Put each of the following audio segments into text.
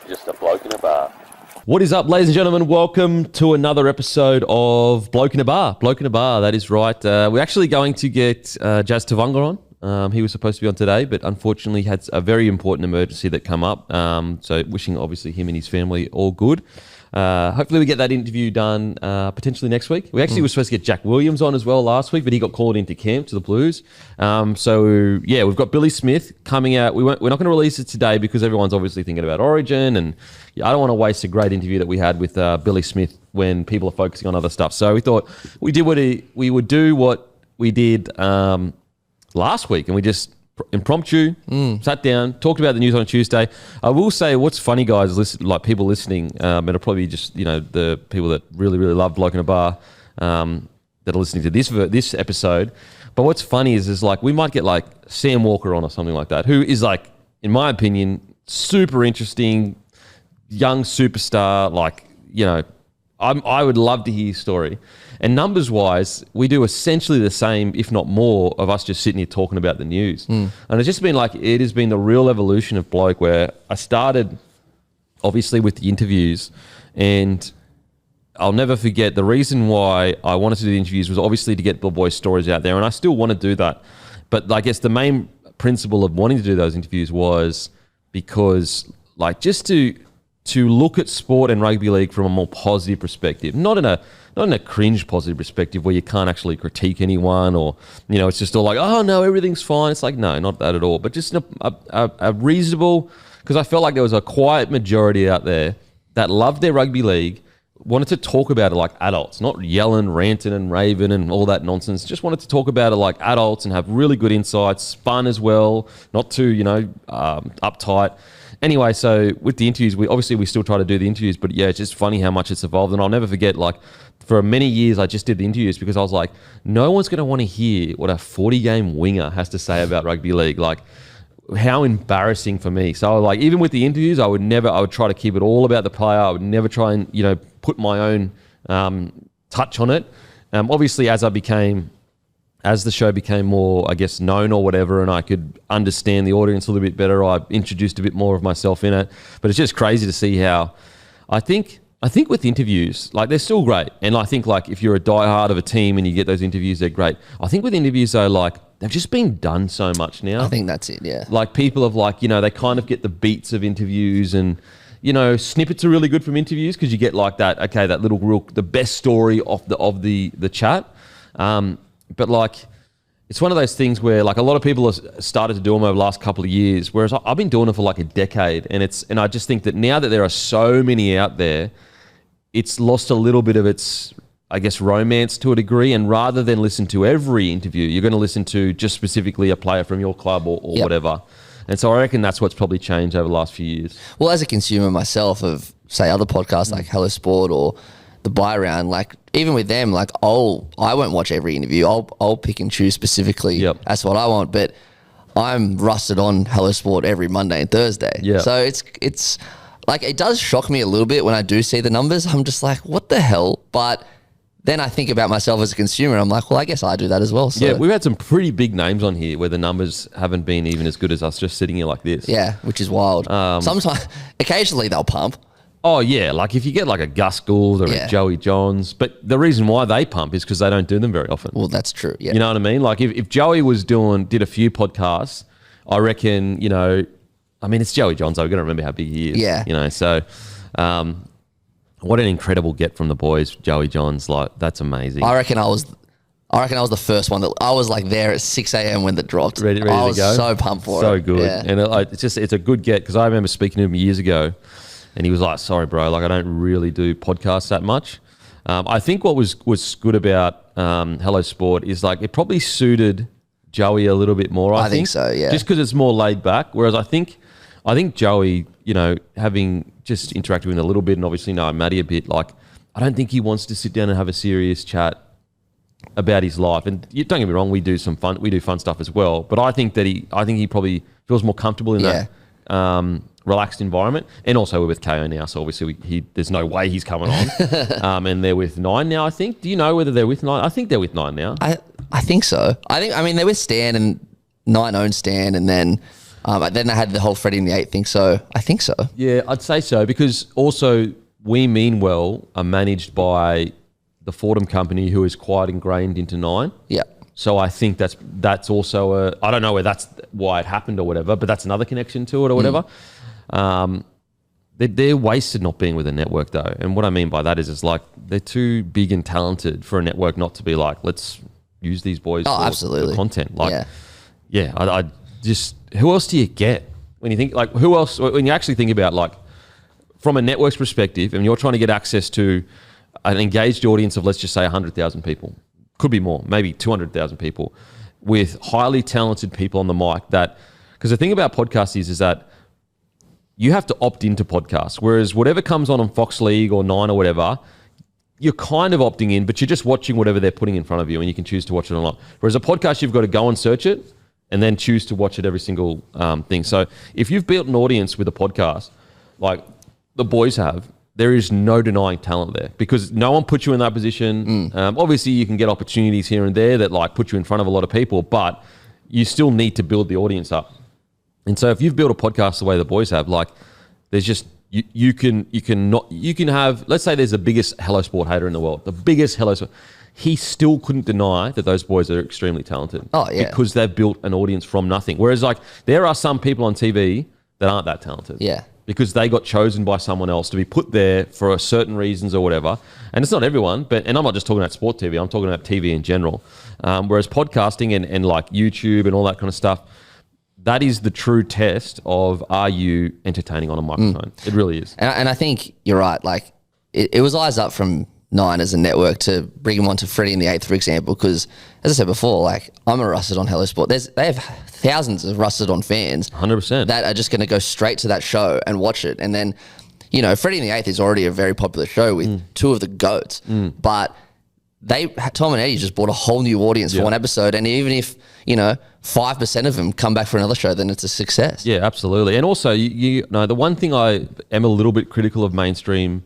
just a bloke in a bar. What is up, ladies and gentlemen? Welcome to another episode of Bloke in a Bar. Bloke in a Bar, that is right. We're actually going to get Jazz Tavanga on. He was supposed to be on today, but unfortunately had a very important emergency that come up. So wishing, obviously, him and his family all good. Hopefully we get that interview done potentially next week. We actually were supposed to get Jack Williams on as well last week, but he got called into camp to the Blues. So yeah, we've got Billy Smith coming out. We're not going to release it today because everyone's obviously thinking about Origin, and I don't want to waste a great interview that we had with Billy Smith when people are focusing on other stuff. So we thought we would do what we did last week, and we just impromptu, sat down, talked about the news on a Tuesday. I will say what's funny, guys, like people listening, and it'll probably just, the people that really, really love Bloke in a Bar that are listening to this episode. But what's funny is like we might get like Sam Walker on or something like that, who is like, in my opinion, super interesting, young superstar. Like, I would love to hear his story. And numbers-wise, we do essentially the same, if not more, of us just sitting here talking about the news. And it's just been like, it has been the real evolution of Bloke, where I started, obviously, with the interviews. And I'll never forget, the reason why I wanted to do the interviews was obviously to get the boys' stories out there. And I still want to do that. But I guess the main principle of wanting to do those interviews was because, like, just to look at sport and rugby league from a more positive perspective, not in a cringe positive perspective where you can't actually critique anyone, or it's just all like, oh no, everything's fine. It's like, no, not that at all, but just a reasonable, because I felt like there was a quiet majority out there that loved their rugby league, wanted to talk about it like adults, not yelling, ranting and raving and all that nonsense. Just wanted to talk about it like adults and have really good insights, fun as well, not too uptight. Anyway, so with the interviews, we still try to do the interviews, but yeah, it's just funny how much it's evolved. And I'll never forget, like, for many years, I just did the interviews because I was like, no one's going to want to hear what a 40-game winger has to say about rugby league. Like, how embarrassing for me. So, like, even with the interviews, I would try to keep it all about the player. I would never try and, put my own touch on it. Obviously, as the show became more, I guess, known or whatever, and I could understand the audience a little bit better, I introduced a bit more of myself in it. But it's just crazy to see how I think with interviews, like, they're still great. And I think, like, if you're a diehard of a team and you get those interviews, they're great. I think with interviews, though, like, they've just been done so much now. I think that's it, yeah. Like, people have, like, they kind of get the beats of interviews, and snippets are really good from interviews because you get like that little the best story of the chat. But like, it's one of those things where like a lot of people have started to do them over the last couple of years, whereas I've been doing it for like a decade. And I just think that now that there are so many out there, it's lost a little bit of its, I guess, romance to a degree. And rather than listen to every interview, you're going to listen to just specifically a player from your club or whatever. And so I reckon that's what's probably changed over the last few years. Well, as a consumer myself of, say, other podcasts like Hello Sport or The Buy Round, like, even with them, like, I won't watch every interview. I'll pick and choose specifically as what I want. But I'm rusted on Hello Sport every Monday and Thursday. Yeah. So it's like, it does shock me a little bit when I do see the numbers. I'm just like, what the hell? But then I think about myself as a consumer, and I'm like, well, I guess I do that as well. So. Yeah, we've had some pretty big names on here where the numbers haven't been even as good as us just sitting here like this. Yeah, which is wild. Occasionally they'll pump. Oh, yeah, like if you get like a Gus Gould or a Joey Johns, but the reason why they pump is because they don't do them very often. Well, that's true, yeah. You know what I mean? Like if Joey did a few podcasts, I reckon, it's Joey Johns, though. We've got to remember how big he is. Yeah. So what an incredible get from the boys, Joey Johns. Like, that's amazing. I reckon I was the first one that I was like there at 6 a.m. when that dropped. Ready to go. I was so pumped for it. So good. Yeah. And it's a good get because I remember speaking to him years ago and he was like, sorry, bro, like I don't really do podcasts that much. I think what was good about Hello Sport is like it probably suited Joey a little bit more, I think so, yeah. Just because it's more laid back. Whereas I think Joey, having just interacted with him a little bit and obviously know Matty a bit, like I don't think he wants to sit down and have a serious chat about his life. And don't get me wrong, we do fun stuff as well. But I think he probably feels more comfortable in that relaxed environment. And also we're with KO now, so obviously there's no way he's coming on. And they're with 9 now, I think. Do you know whether they're with 9? I think they're with 9 now. I think so. They're with Stan, and 9 owns Stan, and then Then they had the whole Freddie and the 8 thing, so I think so. Yeah, I'd say so, because also We Mean Well are managed by the Fordham company, who is quite ingrained into Nine. Yeah. So I think that's also I don't know where that's why it happened or whatever, but that's another connection to it or whatever. They're wasted not being with a network though. And what I mean by that is it's like they're too big and talented for a network not to be like, let's use these boys for content. Like, I just, who else do you get when you think, like, who else, when you actually think about, like, from a network's perspective, and you're trying to get access to an engaged audience of, let's just say 100,000 people, could be more, maybe 200,000 people, with highly talented people on the mic that, because the thing about podcasts is that you have to opt into podcasts, whereas whatever comes on Fox League or Nine or whatever, you're kind of opting in, but you're just watching whatever they're putting in front of you, and you can choose to watch it or not. Whereas a podcast, you've got to go and search it and then choose to watch it every single thing. So if you've built an audience with a podcast, like the boys have, there is no denying talent there, because no one puts you in that position. Obviously, you can get opportunities here and there that like put you in front of a lot of people, but you still need to build the audience up. And so if you've built a podcast the way the boys have, like there's just, you can have, let's say there's the biggest Hello Sport hater in the world, the biggest Hello Sport. He still couldn't deny that those boys are extremely talented. Oh, yeah. Because they've built an audience from nothing. Whereas like there are some people on TV that aren't that talented. Yeah. Because they got chosen by someone else to be put there for a certain reasons or whatever. And it's not everyone, and I'm not just talking about sport TV, I'm talking about TV in general. Whereas podcasting and like YouTube and all that kind of stuff, that is the true test of, are you entertaining on a microphone? It really is. And I think you're right. Like it was eyes up from Nine as a network to bring him on to Freddie and the 8th, for example, because as I said before, like I'm a Rusted On Hello Sport. They have thousands of Rusted On fans 100% that are just going to go straight to that show and watch it. And then, you know, Freddie and the 8th is already a very popular show with two of the GOATs, but Tom and Eddie just brought a whole new audience for one episode. And even if, you know, 5% of them come back for another show, then it's a success. Yeah, absolutely. And also, you know, the one thing I am a little bit critical of mainstream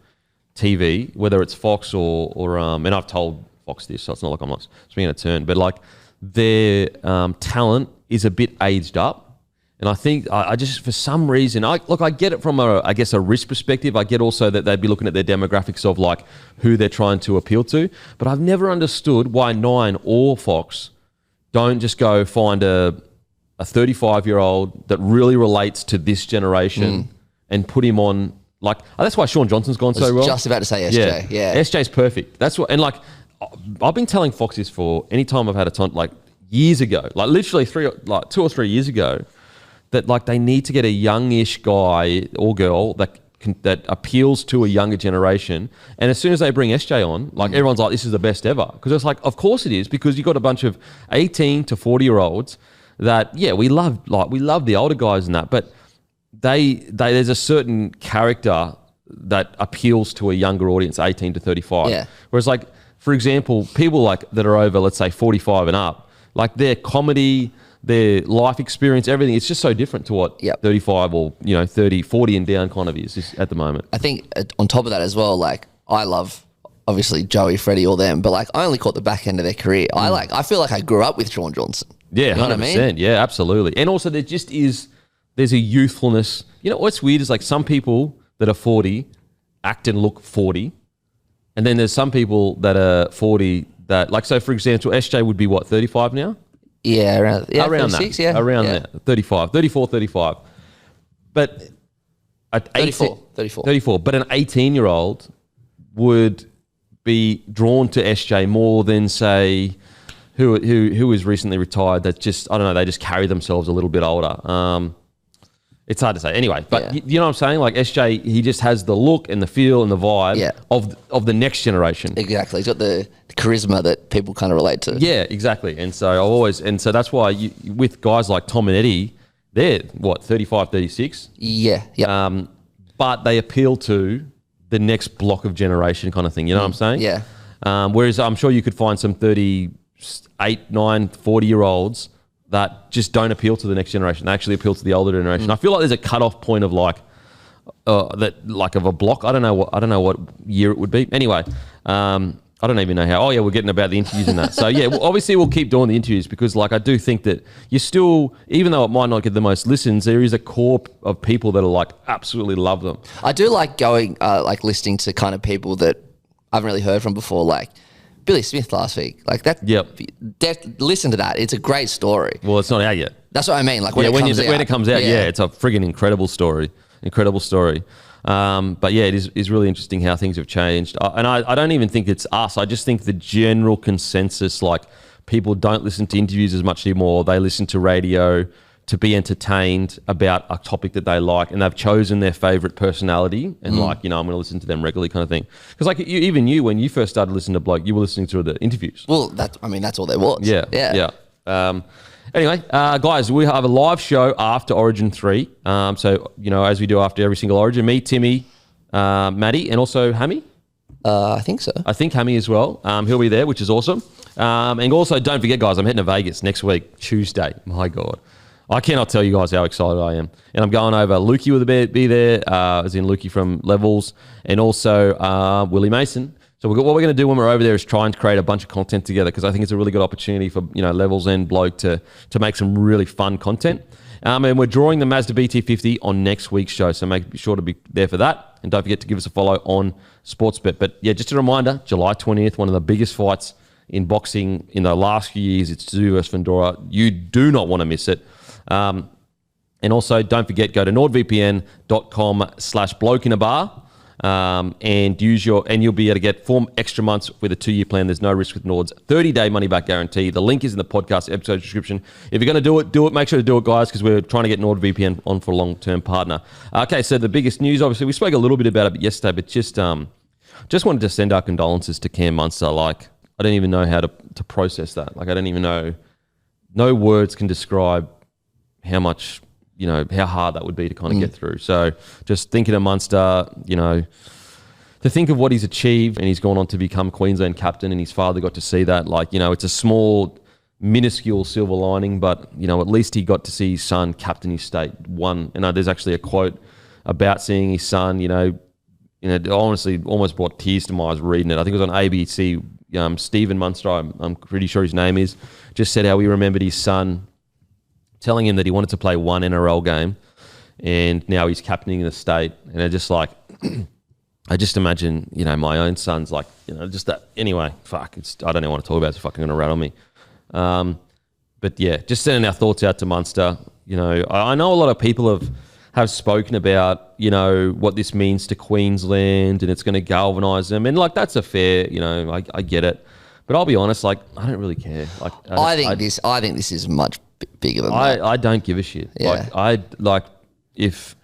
TV, whether it's Fox or and I've told Fox this, so it's not like I'm not swinging a turn, but like their talent is a bit aged up. And I think I just, for some reason, I get it from a risk perspective. I get also that they'd be looking at their demographics of like who they're trying to appeal to. But I've never understood why Nine or Fox don't just go find a 35-year-old that really relates to this generation and put him on. Like, that's why Sean Johnson's gone so well. Just about to say SJ. Yeah. SJ's perfect. That's what, and like, I've been telling Fox this for any time I've had a ton, like years ago, like literally 2 or 3 years ago, that like they need to get a youngish guy or girl that appeals to a younger generation. And as soon as they bring SJ on, like everyone's like, this is the best ever. Because it's like, of course it is, because you've got a bunch of 18 to 40-year-olds that, we love the older guys and that, but there's a certain character that appeals to a younger audience, 18 to 35. Yeah. Whereas like, for example, people like that are over, let's say 45 and up, like their comedy, their life experience, everything, it's just so different to what 35 or, 30, 40 and down kind of is at the moment. I think on top of that as well, like I love obviously Joey, Freddie, all them, but like I only caught the back end of their career. I feel like I grew up with Sean Johnson. Yeah, you know 100%. What I mean? Yeah, absolutely. And also there's a youthfulness. You know, what's weird is like some people that are 40 act and look 40. And then there's some people that are 40 that, like, so for example, SJ would be what, 35 now? Yeah, around 36, that. Around there, 35, 34, 35. But at 34. But an 18-year-old would be drawn to SJ more than, say, who is recently retired that just, I don't know, they just carry themselves a little bit older. It's hard to say. Anyway, but you know what I'm saying? Like SJ, he just has the look and the feel and the vibe of the next generation. Exactly. He's got the charisma that people kind of relate to. Yeah, exactly. And so that's why with guys like Tom and Eddie, they're what, 35, 36? Yeah. Yeah. But they appeal to the next block of generation kind of thing. You know what I'm saying? Yeah. Whereas I'm sure you could find some 38, 9, 40-year-olds that just don't appeal to the next generation. They actually appeal to the older generation. I feel like there's a cutoff point of like of a block. I don't know what year it would be. Anyway, I I don't even know how. Oh, yeah, we're getting about the interviews and that. So, yeah, obviously we'll keep doing the interviews because, like, I do think that you still, even though it might not get the most listens, there is a core of people that are, like, absolutely love them. I do like going, like, listening to kind of people that I haven't really heard from before, like Billy Smith last week. Like, that. Yep. Listen to that. It's a great story. Well, it's not out yet. That's what I mean. Like, when it comes out, it's a friggin' incredible story. Incredible story. But yeah, it is really interesting how things have changed. And I don't even think it's us. I just think the general consensus, like people don't listen to interviews as much anymore. They listen to radio to be entertained about a topic that they like, and they've chosen their favorite personality and like, I'm going to listen to them regularly kind of thing. Because like even you, when you first started listening to Bloke, you were listening to the interviews. Well, that's all there was. Yeah. Anyway, guys, we have a live show after Origin 3. So, as we do after every single Origin, me, Timmy, Matty, and also Hammy. I think so. I think Hammy as well. He'll be there, which is awesome. And also, don't forget, guys, I'm heading to Vegas next week, Tuesday. My God. I cannot tell you guys how excited I am. And I'm going over. Lukey will be there, as in Lukey from Levels, and also Willie Mason. So what we're going to do when we're over there is try and create a bunch of content together because I think it's a really good opportunity for Levels and Bloke to make some really fun content. And we're drawing the Mazda BT50 on next week's show, so make sure to be there for that. And don't forget to give us a follow on Sportsbet. But yeah, just a reminder, July 20th, one of the biggest fights in boxing in the last few years. It's Tszyu versus Fundora. You do not want to miss it. And also, don't forget, go to nordvpn.com/blokeinabar. And you'll be able to get 4 extra months with a 2-year plan. There's no risk with Nord's 30-day money-back guarantee. The link is in the podcast episode description. If you're going to do it. Make sure to do it, guys, because we're trying to get NordVPN on for a long-term partner. Okay, so the biggest news, obviously, we spoke a little bit about it yesterday, but just wanted to send our condolences to Cam Munster. Like, I don't even know how to process that. Like, I don't even know. No words can describe how much... how hard that would be to kind of get through. So just thinking of Munster, to think of what he's achieved, and he's gone on to become Queensland captain, and his father got to see that. Like, it's a small, minuscule silver lining, but, at least he got to see his son captain his state. There's actually a quote about seeing his son, honestly almost brought tears to my eyes reading it. I think it was on ABC. Stephen Munster, I'm pretty sure his name is, just said how he remembered his son telling him that he wanted to play one NRL game, and now he's captaining the state. And I just I just imagine, my own son's like, just that. Anyway, I don't even want to talk about it. It's fucking going to rattle me. But yeah, just sending our thoughts out to Munster. I know a lot of people have spoken about, what this means to Queensland, and it's going to galvanise them. And that's a fair, I get it. But I'll be honest, I don't really care. I think this is much bigger than that. I don't give a shit. Yeah. If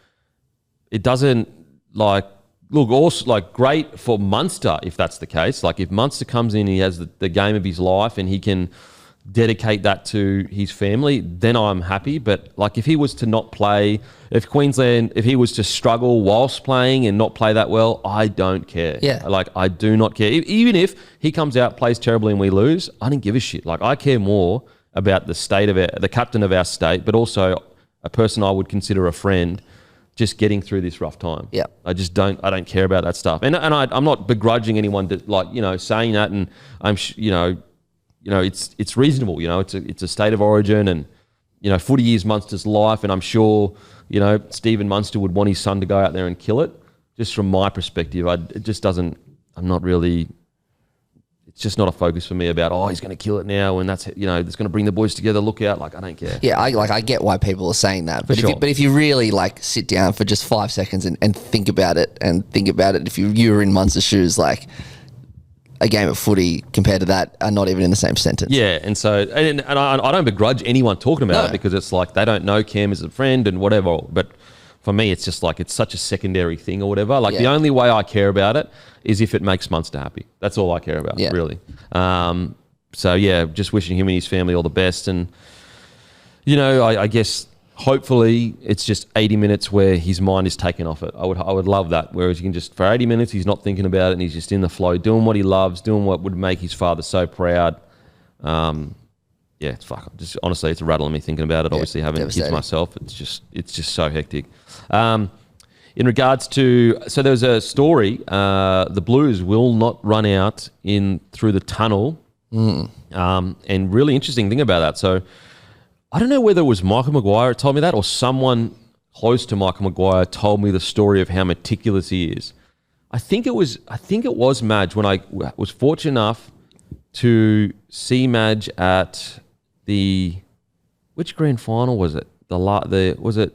it doesn't look also great for Munster if that's the case. Like if Munster comes in, he has the game of his life and he can dedicate that to his family, then I'm happy. But if he was to not play, if he was to struggle whilst playing and not play that well, I don't care. Yeah. I do not care. Even if he comes out, plays terribly and we lose, I don't give a shit. I care more about the state of the captain of our state, but also a person I would consider a friend, just getting through this rough time. Yeah, I don't care about that stuff, and I'm not begrudging anyone that saying that, and I'm it's reasonable. It's a state of origin, and footy is Munster's life, and I'm sure Stephen Munster would want his son to go out there and kill it. Just from my perspective, it just doesn't. I'm not really. It's just not a focus for me about, he's going to kill it now and that's, it's going to bring the boys together, look out. I don't care. Yeah, I get why people are saying that. But if you really sit down for just 5 seconds and think about it, if you were in Munster's shoes, a game of footy compared to that are not even in the same sentence. Yeah, and so, and I don't begrudge anyone talking about it because it's they don't know Cam as a friend and whatever, but for me, it's just it's such a secondary thing or whatever. The only way I care about it is if it makes Munster happy. That's all I care about, really. So, yeah, just wishing him and his family all the best. And, I guess hopefully it's just 80 minutes where his mind is taken off it. I would love that, whereas you can just, for 80 minutes, he's not thinking about it and he's just in the flow, doing what he loves, doing what would make his father so proud. Yeah, it's honestly, it's rattling me thinking about it. Obviously, having kids myself, it's just so hectic. in regards to, so there was a story, the Blues will not run out through the tunnel. And really interesting thing about that. So I don't know whether it was Michael Maguire that told me that or someone close to Michael Maguire told me the story of how meticulous he is. I think it was Madge when I was fortunate enough to see Madge at which grand final was it? Was it?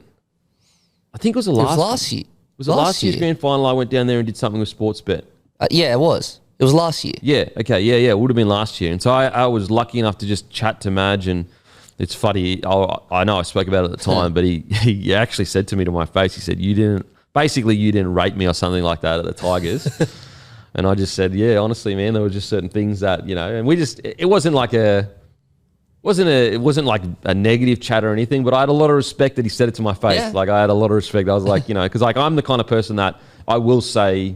I think it was the last. It was last year. Was it last year's grand final? I went down there and did something with Sportsbet. Yeah, it was. It was last year. Yeah. Okay. Yeah. It would have been last year. And so I was lucky enough to just chat to Madge, and it's funny. I know I spoke about it at the time, but he actually said to me to my face, he said, you didn't rate me or something like that at the Tigers. And I just said, yeah, honestly, man, there were just certain things that, and it wasn't like a negative chat or anything, but I had a lot of respect that he said it to my face. Yeah. Like I had a lot of respect. I was like, because like I'm the kind of person that I will say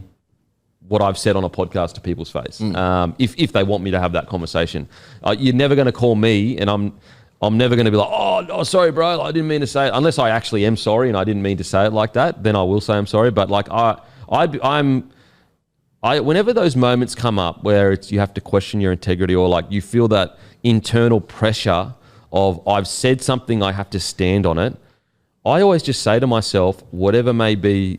what I've said on a podcast to people's face, if they want me to have that conversation. You're never going to call me, and I'm never going to be like, oh, sorry, bro, I didn't mean to say it. Unless I actually am sorry and I didn't mean to say it like that, then I will say I'm sorry. But like whenever those moments come up where you have to question your integrity, or like you feel that internal pressure of I've said something, I have to stand on it, I always just say to myself, whatever may be,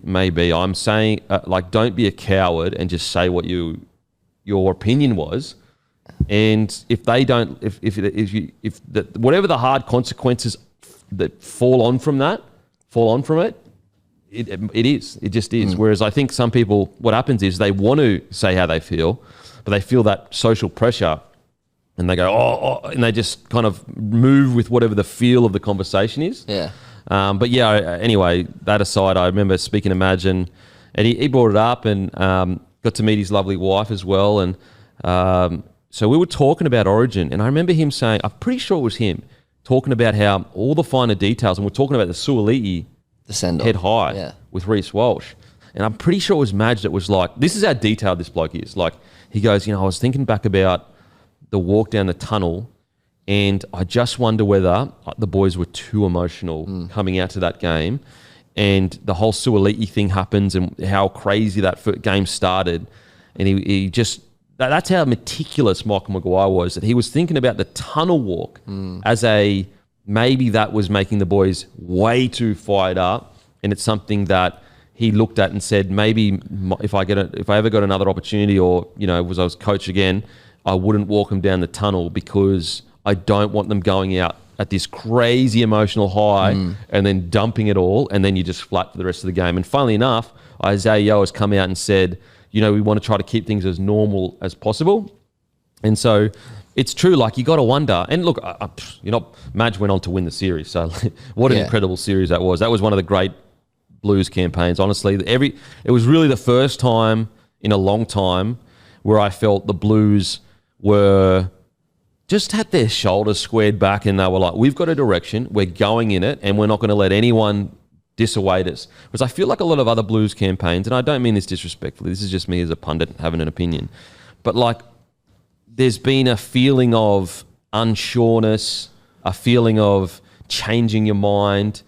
I'm saying, like, don't be a coward and just say what your opinion was. And if they don't, whatever the hard consequences that fall on from it, it just is. Whereas I think some people, what happens is they want to say how they feel, but they feel that social pressure, and they go, and they just kind of move with whatever the feel of the conversation is. Yeah. But yeah, anyway, that aside, I remember speaking to Madge, and he brought it up, and got to meet his lovely wife as well. And so we were talking about Origin, and I remember him saying, I'm pretty sure it was him, talking about how all the finer details, and we're talking about the Suoliti head high with Reece Walsh. And I'm pretty sure it was Madge that was like, this is how detailed this bloke is. Like, he goes, I was thinking back about the walk down the tunnel, and I just wonder whether the boys were too emotional coming out to that game, and the whole Suoliti thing happens, and how crazy that game started. And he just, that's how meticulous Michael Maguire was, that he was thinking about the tunnel walk as maybe that was making the boys way too fired up, and it's something that he looked at and said, maybe if I ever got another opportunity, or I was coach again, I wouldn't walk them down the tunnel, because I don't want them going out at this crazy emotional high and then dumping it all, and then you just flat for the rest of the game. And funnily enough, Isaiah Yeo has come out and said, we want to try to keep things as normal as possible. And so it's true, like, you got to wonder. And look, Madge went on to win the series. So what an incredible series that was. That was one of the great Blues campaigns, honestly. It was really the first time in a long time where I felt the Blues just had their shoulders squared back, and they were like, we've got a direction, we're going in it, and we're not going to let anyone dissuade us. Because I feel like a lot of other Blues campaigns, and I don't mean this disrespectfully, this is just me as a pundit having an opinion, but like, there's been a feeling of unsureness, a feeling of changing your mind,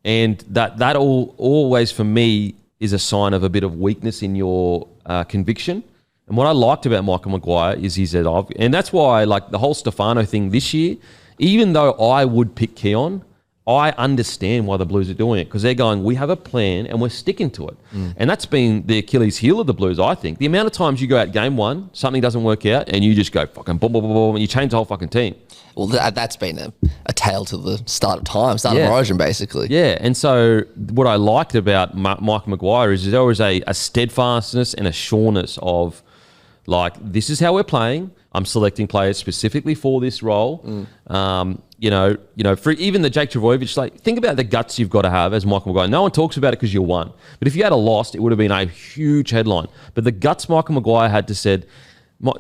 and that always for me is a sign of a bit of weakness in your conviction. And what I liked about Michael Maguire is he said, and that's why, like, the whole Stefano thing this year, even though I would pick Keon, I understand why the Blues are doing it, because they're going, we have a plan and we're sticking to it. And that's been the Achilles heel of the Blues, I think. The amount of times you go out game one, something doesn't work out, and you just go fucking boom, boom, boom, boom, and you change the whole fucking team. Well, that's been a tale to the start of Origin, basically. Yeah, and so what I liked about Michael Maguire is there was a steadfastness and a sureness of, like, this is how we're playing. I'm selecting players specifically for this role. For even the Jake Trbojevic, like, think about the guts you've got to have as Michael Maguire. No one talks about it because you won. But if you had lost, it would have been a huge headline. But the guts Michael Maguire had to said,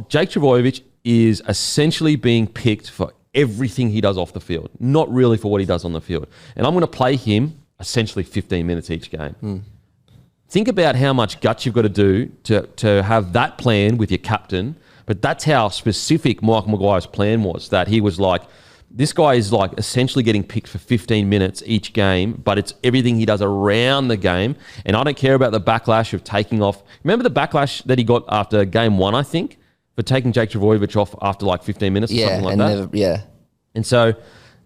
Jake Trbojevic is essentially being picked for everything he does off the field, not really for what he does on the field. And I'm going to play him essentially 15 minutes each game. Think about how much guts you've got to do to have that plan with your captain. But that's how specific Michael Maguire's plan was, that he was like, This guy is like essentially getting picked for 15 minutes each game, but it's everything he does around the game. And I don't care about the backlash of taking off. Remember the backlash that he got after game 1, I think, for taking Jake Trbojevic off after like 15 minutes or something like that? And so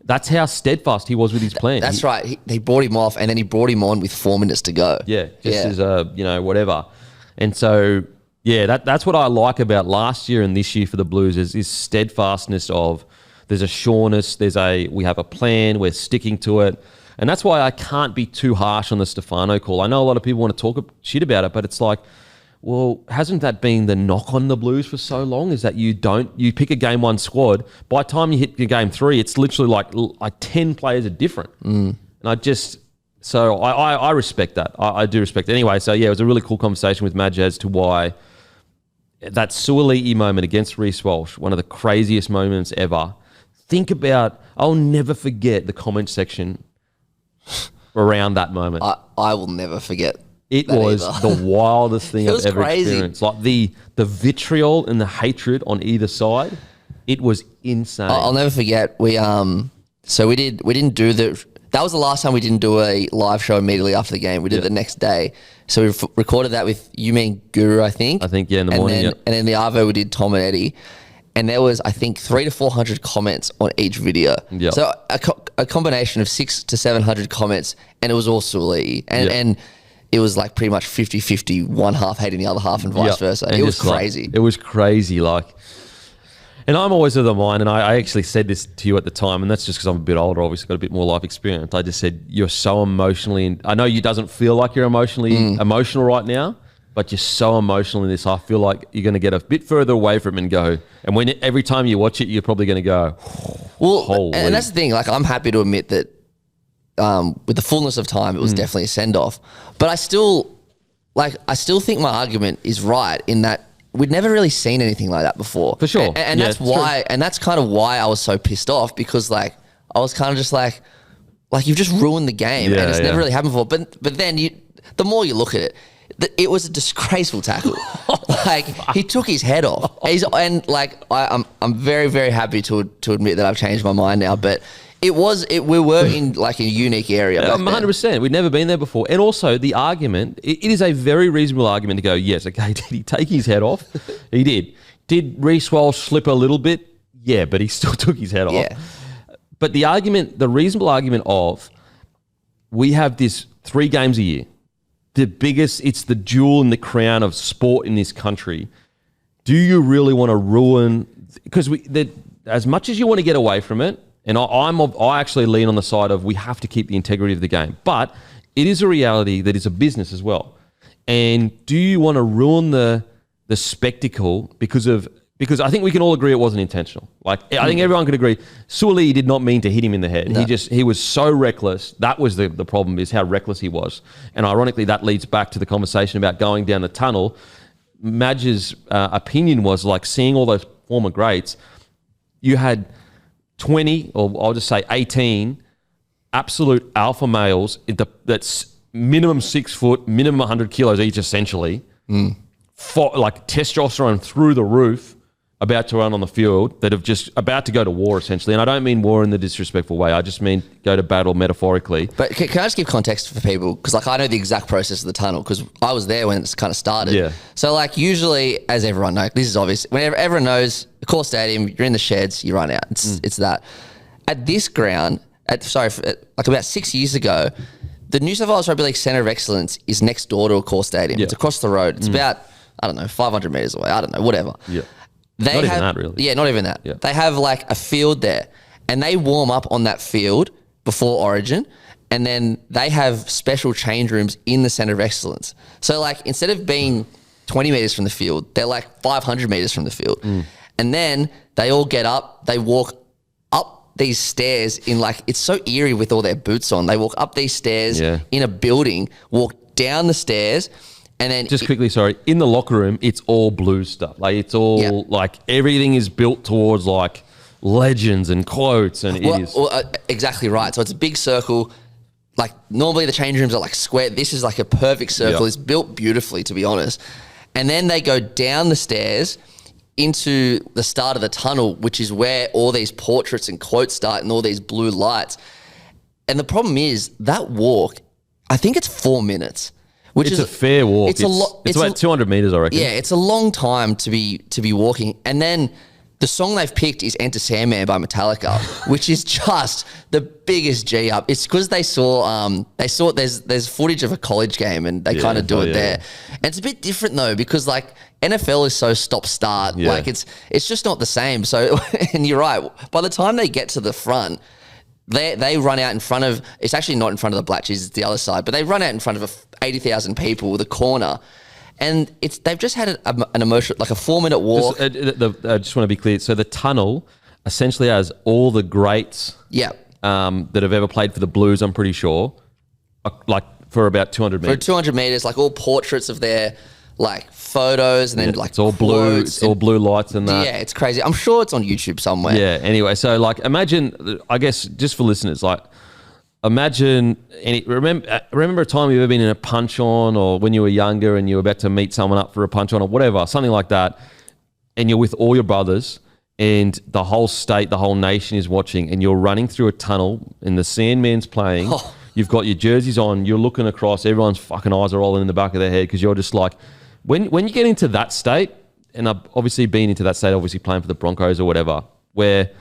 that's how steadfast he was with his plan. That's right. He brought him off, and then he brought him on with 4 minutes to go. Yeah, as a, whatever. And so, that's what I like about last year and this year for the Blues is steadfastness of there's a sureness, we have a plan, we're sticking to it. And that's why I can't be too harsh on the Stefano call. I know a lot of people want to talk shit about it, but it's like, well, hasn't that been the knock on the Blues for so long? Is that you pick a game 1 squad, by the time you hit your game 3, it's literally like 10 players are different. And I respect that. I do respect it. Anyway, so it was a really cool conversation with Madge as to why that Suoli'i moment against Reece Walsh, one of the craziest moments ever. Think about, I'll never forget the comment section around that moment. I will never forget. It was the wildest thing I've ever experienced. Like the vitriol and the hatred on either side, it was insane. I'll never forget. We didn't do that was the last time we didn't do a live show immediately after the game. We did it the next day. So we recorded that with you, me, and Guru, I think. In the morning. And then the Arvo we did Tom and Eddie. And there was, I think, 300 to 400 comments on each video. Yep. So a combination of 600 to 700 comments, and it was all Suoli'i. And it was like pretty much 50-50, one half hating the other half and vice versa. And it was crazy. It was crazy. And I'm always of the mind, and I actually said this to you at the time, and that's just because I'm a bit older, obviously got a bit more life experience. I just said, you're so emotionally, I know you doesn't feel like you're emotional right now, but you're so emotional in this. I feel like you're going to get a bit further away from it and go, and every time you watch it, you're probably going to go, holy. And that's the thing, I'm happy to admit that with the fullness of time, it was definitely a send-off. But I still think my argument is right in that we'd never really seen anything like that before. For sure. And that's why, and that's kind of why I was so pissed off, because I was kind of just like you've just ruined the game, and it's never really happened before. But then the more you look at it, it was a disgraceful tackle. He took his head off. I'm very, very happy to admit that I've changed my mind now, but we were in a unique area. 100%. We'd never been there before. And also the argument, it is a very reasonable argument to go, yes, okay, did he take his head off? He did. Did Reece Walsh slip a little bit? Yeah, but he still took his head off. But the reasonable argument of, we have this 3 games a year, it's the jewel in the crown of sport in this country. Do you really want to ruin, because as much as you want to get away from it, and I actually lean on the side of we have to keep the integrity of the game. But it is a reality that it's a business as well. And do you want to ruin the spectacle because I think we can all agree it wasn't intentional. I think everyone could agree. Suoli'i did not mean to hit him in the head. No. He was so reckless. That was the problem, is how reckless he was. And ironically, that leads back to the conversation about going down the tunnel. Madge's opinion was seeing all those former greats, you had 20, or I'll just say 18 absolute alpha males that's minimum 6 foot, minimum 100 kilos each, essentially, testosterone through the roof, about to run on the field, that have just about to go to war, essentially. And I don't mean war in the disrespectful way. I just mean go to battle metaphorically. But can I just give context for people? Because I know the exact process of the tunnel, because I was there when it's kind of started. Yeah. So usually, as everyone knows, this is obvious. Whenever everyone knows, the core stadium, you're in the sheds, you run out. It's that. At this ground, about 6 years ago, the New South Wales Rugby League Centre of Excellence is next door to a core stadium. Yeah. It's across the road. It's about, 500 metres away. I don't know, whatever. Yeah. Not even that, really. Yeah, not even that. Yeah. They have a field there, and they warm up on that field before Origin, and then they have special change rooms in the Centre of Excellence. So instead of being 20 metres from the field, they're 500 metres from the field. And then they all get up, they walk up these stairs in it's so eerie with all their boots on. They walk up these stairs in a building, walk down the stairs, and then just quickly, sorry, in the locker room, it's all Blues stuff. It's all everything is built towards legends and quotes, and it is exactly right. So it's a big circle. Normally the change rooms are square. This is a perfect circle. It's built beautifully, to be honest. And then they go down the stairs into the start of the tunnel, which is where all these portraits and quotes start and all these blue lights. And the problem is that walk, I think it's 4 minutes. Which it's is a fair walk. It's a lot. It's about 200 meters, I reckon. Yeah, it's a long time to be walking. And then the song they've picked is "Enter Sandman" by Metallica, which is just the biggest G up. It's because they saw there's footage of a college game and they kind of do it there. And it's a bit different though because like NFL is so stop start. Yeah. Like it's just not the same. So and you're right. By the time they get to the front, they run out in front of. It's actually not in front of the Black Jesus, it's the other side. But they run out in front of 80,000 people with a corner. And they've just had an emotional, like a 4-minute walk. I just want to be clear. So the tunnel essentially has all the greats that have ever played for the Blues, I'm pretty sure, like for about 200 meters. For 200 meters, like all portraits of their like photos and then like it's all blue. It's all blue lights and that. Yeah, it's crazy. I'm sure it's on YouTube somewhere. Yeah. Anyway, so like imagine, I guess just for listeners, like imagine remember a time you've ever been in a punch on or when you were younger and you were about to meet someone up for a punch on or whatever, something like that, and you're with all your brothers and the whole state, the whole nation is watching and you're running through a tunnel and the Sandman's playing. Oh. You've got your jerseys on, you're looking across, everyone's fucking eyes are rolling in the back of their head because you're just like, when you get into that state, and I've obviously been into that state, obviously playing for the Broncos or whatever, where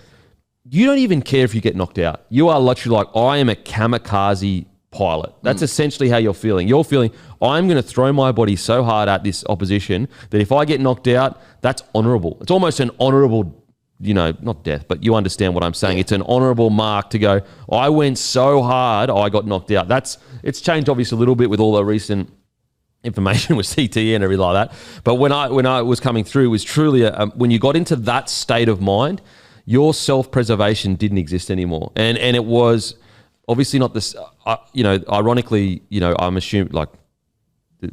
you don't even care if you get knocked out. You are literally like, I am a kamikaze pilot. That's essentially how you're feeling. You're feeling, I'm going to throw my body so hard at this opposition that if I get knocked out, that's honourable. It's almost an honourable, not death, but you understand what I'm saying. Yeah. It's an honourable mark to go, I went so hard, I got knocked out. It's changed obviously a little bit with all the recent information with CTE and everything like that. But when I was coming through, it was truly, when you got into that state of mind, your self-preservation didn't exist anymore. And it was obviously not this, ironically, I'm assuming like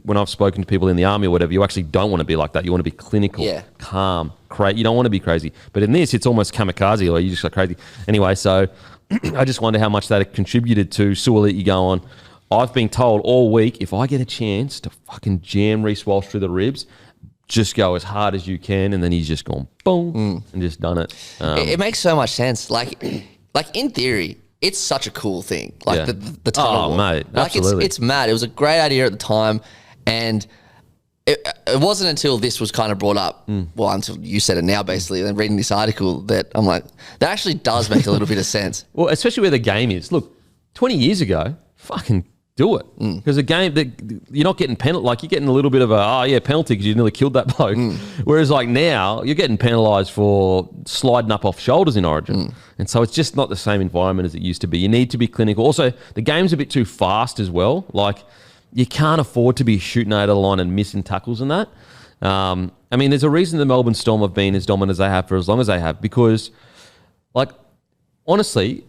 when I've spoken to people in the army or whatever, you actually don't want to be like that. You want to be clinical, calm, you don't want to be crazy. But in this, it's almost kamikaze or you just go crazy. Anyway, so I just wonder how much that contributed to Suoliti going, I've been told all week, if I get a chance to fucking jam Reece Walsh through the ribs, just go as hard as you can, and then he's just gone boom and just done it. It makes so much sense. Like in theory, it's such a cool thing. Like the tunnel. Oh, mate, absolutely. It's mad. It was a great idea at the time, and it wasn't until this was kind of brought up. Well, until you said it now, basically, and then reading this article that I'm like, that actually does make a little bit of sense. Well, especially where the game is. Look, 20 years ago, fucking do it, because the game you're not getting penalty. Like you're getting a little bit of a penalty because you nearly killed that bloke. Whereas like now you're getting penalised for sliding up off shoulders in Origin, and so it's just not the same environment as it used to be. You need to be clinical. Also, the game's a bit too fast as well. Like you can't afford to be shooting out of the line and missing tackles and that. I mean, there's a reason the Melbourne Storm have been as dominant as they have for as long as they have, because like honestly,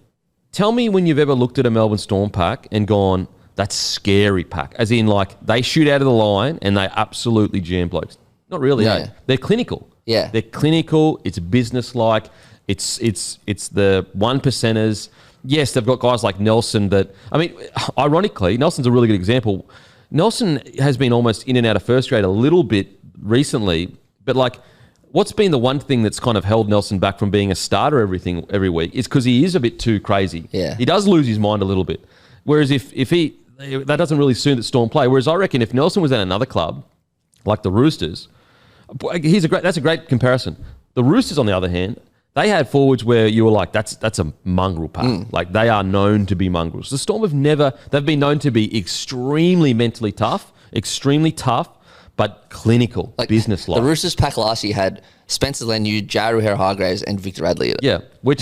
tell me when you've ever looked at a Melbourne Storm pack and gone, that's scary pack. As in, like, they shoot out of the line and they absolutely jam blokes. Not really, They're clinical. Yeah. They're clinical. It's business-like. It's the one percenters. Yes, they've got guys like Nelson that... I mean, ironically, Nelson's a really good example. Nelson has been almost in and out of first grade a little bit recently, but, like, what's been the one thing that's kind of held Nelson back from being a starter every week is because he is a bit too crazy. Yeah. He does lose his mind a little bit. Whereas if he... That doesn't really suit the Storm play. Whereas I reckon if Nelson was at another club, like the Roosters, that's a great comparison. The Roosters, on the other hand, they had forwards where you were like, that's a mongrel pack. Like they are known to be mongrels. The Storm they've been known to be extremely mentally tough, but clinical, like business-like. The Roosters pack last year had Spencer Leniu, Jared O'Hara-Hargraves, and Victor Radley. Yeah,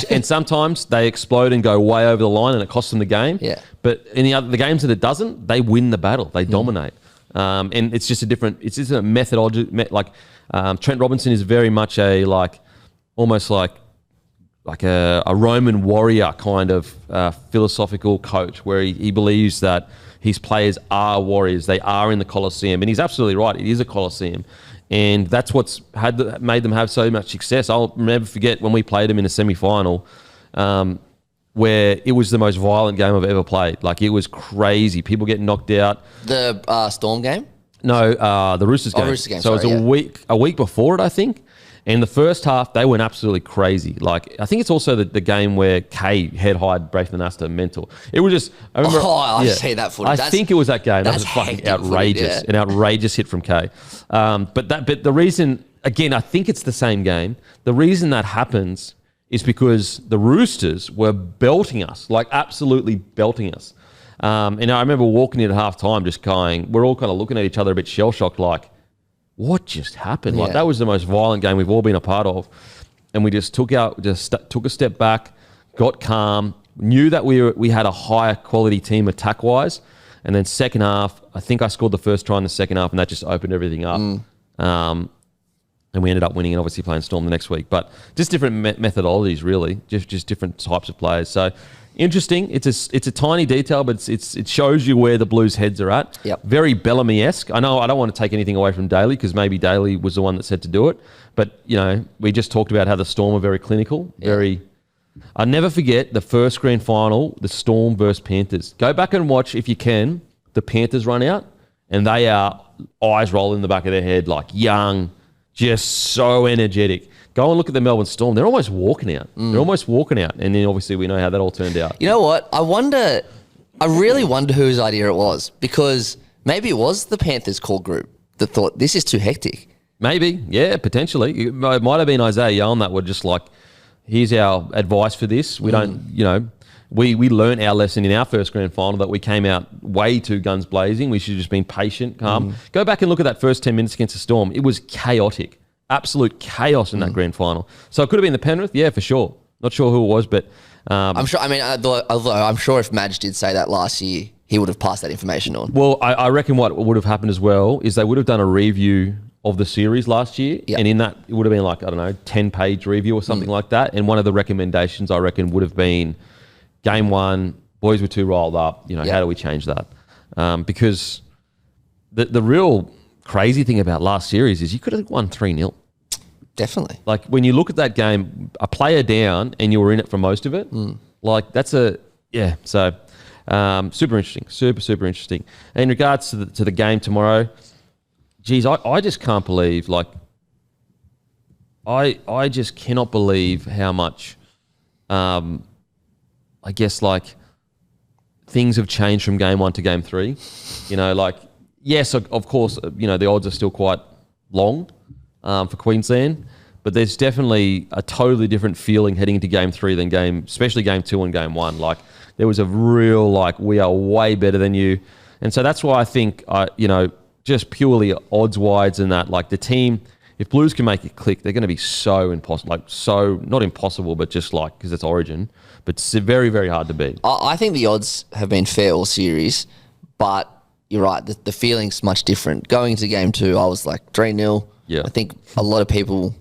and sometimes they explode and go way over the line and it costs them the game. Yeah. But in the games that it doesn't, they win the battle. They dominate. And it's just a methodology. Trent Robinson is very much almost like a Roman warrior kind of philosophical coach where he believes that his players are warriors. They are in the Colosseum. And he's absolutely right. It is a Colosseum. And that's what's made them have so much success. I'll never forget when we played them in a semi-final where it was the most violent game I've ever played. Like, it was crazy. People getting knocked out. The Storm game? No, the Roosters game. Roosters game, so sorry, it was a week before it, I think. In the first half, they went absolutely crazy. Like, I think it's also the game where Kay head-hied Braithwaite Astor mental. It was just... I remember, I see that footage. I think it was that game. That was fucking outrageous. An outrageous hit from Kay. But the reason... Again, I think it's the same game. The reason that happens is because the Roosters were belting us, like absolutely belting us. And I remember walking in at halftime just going... We're all kind of looking at each other a bit shell-shocked, like... What just happened? Like, that was the most violent game we've all been a part of. And we just took a step back, got calm, knew that we had a higher quality team attack-wise. And then second half, I think I scored the first try in the second half, and that just opened everything up. And we ended up winning and obviously playing Storm the next week. But just different methodologies, really. Just different types of players. So... Interesting. It's a tiny detail, but it shows you where the Blues' heads are at. Yep. Very Bellamy-esque. I know I don't want to take anything away from Daly because maybe Daly was the one that said to do it. But, we just talked about how the Storm are very clinical. Very. I'll never forget the first grand final, the Storm versus Panthers. Go back and watch, if you can, the Panthers run out, and they are eyes rolling in the back of their head, like young, just so energetic. Go and look at the Melbourne Storm. They're almost walking out. They're almost walking out. And then obviously we know how that all turned out. You know what? I really wonder whose idea it was, because maybe it was the Panthers core group that thought this is too hectic. Maybe. Yeah, potentially. It might have been Isaiah Young that were just like, here's our advice for this. We don't, we learned our lesson in our first grand final that we came out way too guns blazing. We should have just been patient, calm. Go back and look at that first 10 minutes against the Storm. It was chaotic. Absolute chaos in that grand final. So it could have been the Penrith, yeah, for sure. Not sure who it was, but I'm sure. I mean, although I'm sure if Madge did say that last year, he would have passed that information on. Well, I reckon what would have happened as well is they would have done a review of the series last year, and in that it would have been like 10-page review or something like that. And one of the recommendations I reckon would have been game one, boys were too rolled up. How do we change that? Because the real crazy thing about last series is you could have won 3-0. Definitely. Like when you look at that game, a player down and you were in it for most of it, like that's super interesting, super interesting. And in regards to the game tomorrow, geez, I just can't believe, like, I just cannot believe how much, I guess, like, things have changed from game one to game three. Like, yes, of course, the odds are still quite long for Queensland, but there's definitely a totally different feeling heading into game three than especially game two and game one. Like, there was a real, like, we are way better than you. And so that's why I think, just purely odds-wise and that, like, the team, if Blues can make it click, they're going to be so impossible, like, so, not impossible, but just like, because it's Origin, but it's very, very hard to beat. I think the odds have been fair all series, but you're right, the feeling's much different. Going into game two, I was like 3-0. Yeah. I think a lot of people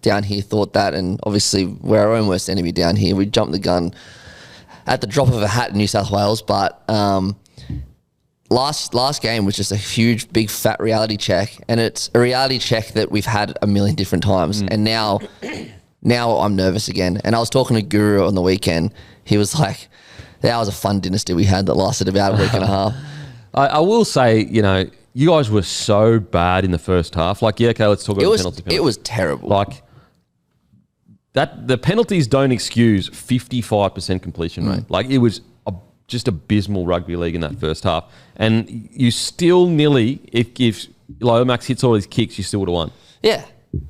down here thought that, and obviously we're our own worst enemy down here. We jumped the gun at the drop of a hat in New South Wales, but last game was just a huge, big, fat reality check, and it's a reality check that we've had a million different times, and now I'm nervous again. And I was talking to Guru on the weekend. He was like, that was a fun dynasty we had that lasted about a week and a half. I will say, you guys were so bad in the first half. Like, yeah, okay, let's talk about the penalty. It was terrible. Like, the penalties don't excuse 55% completion rate. Like, it was just abysmal rugby league in that first half. And you still nearly, if Lomax hits all his kicks, you still would have won. Yeah.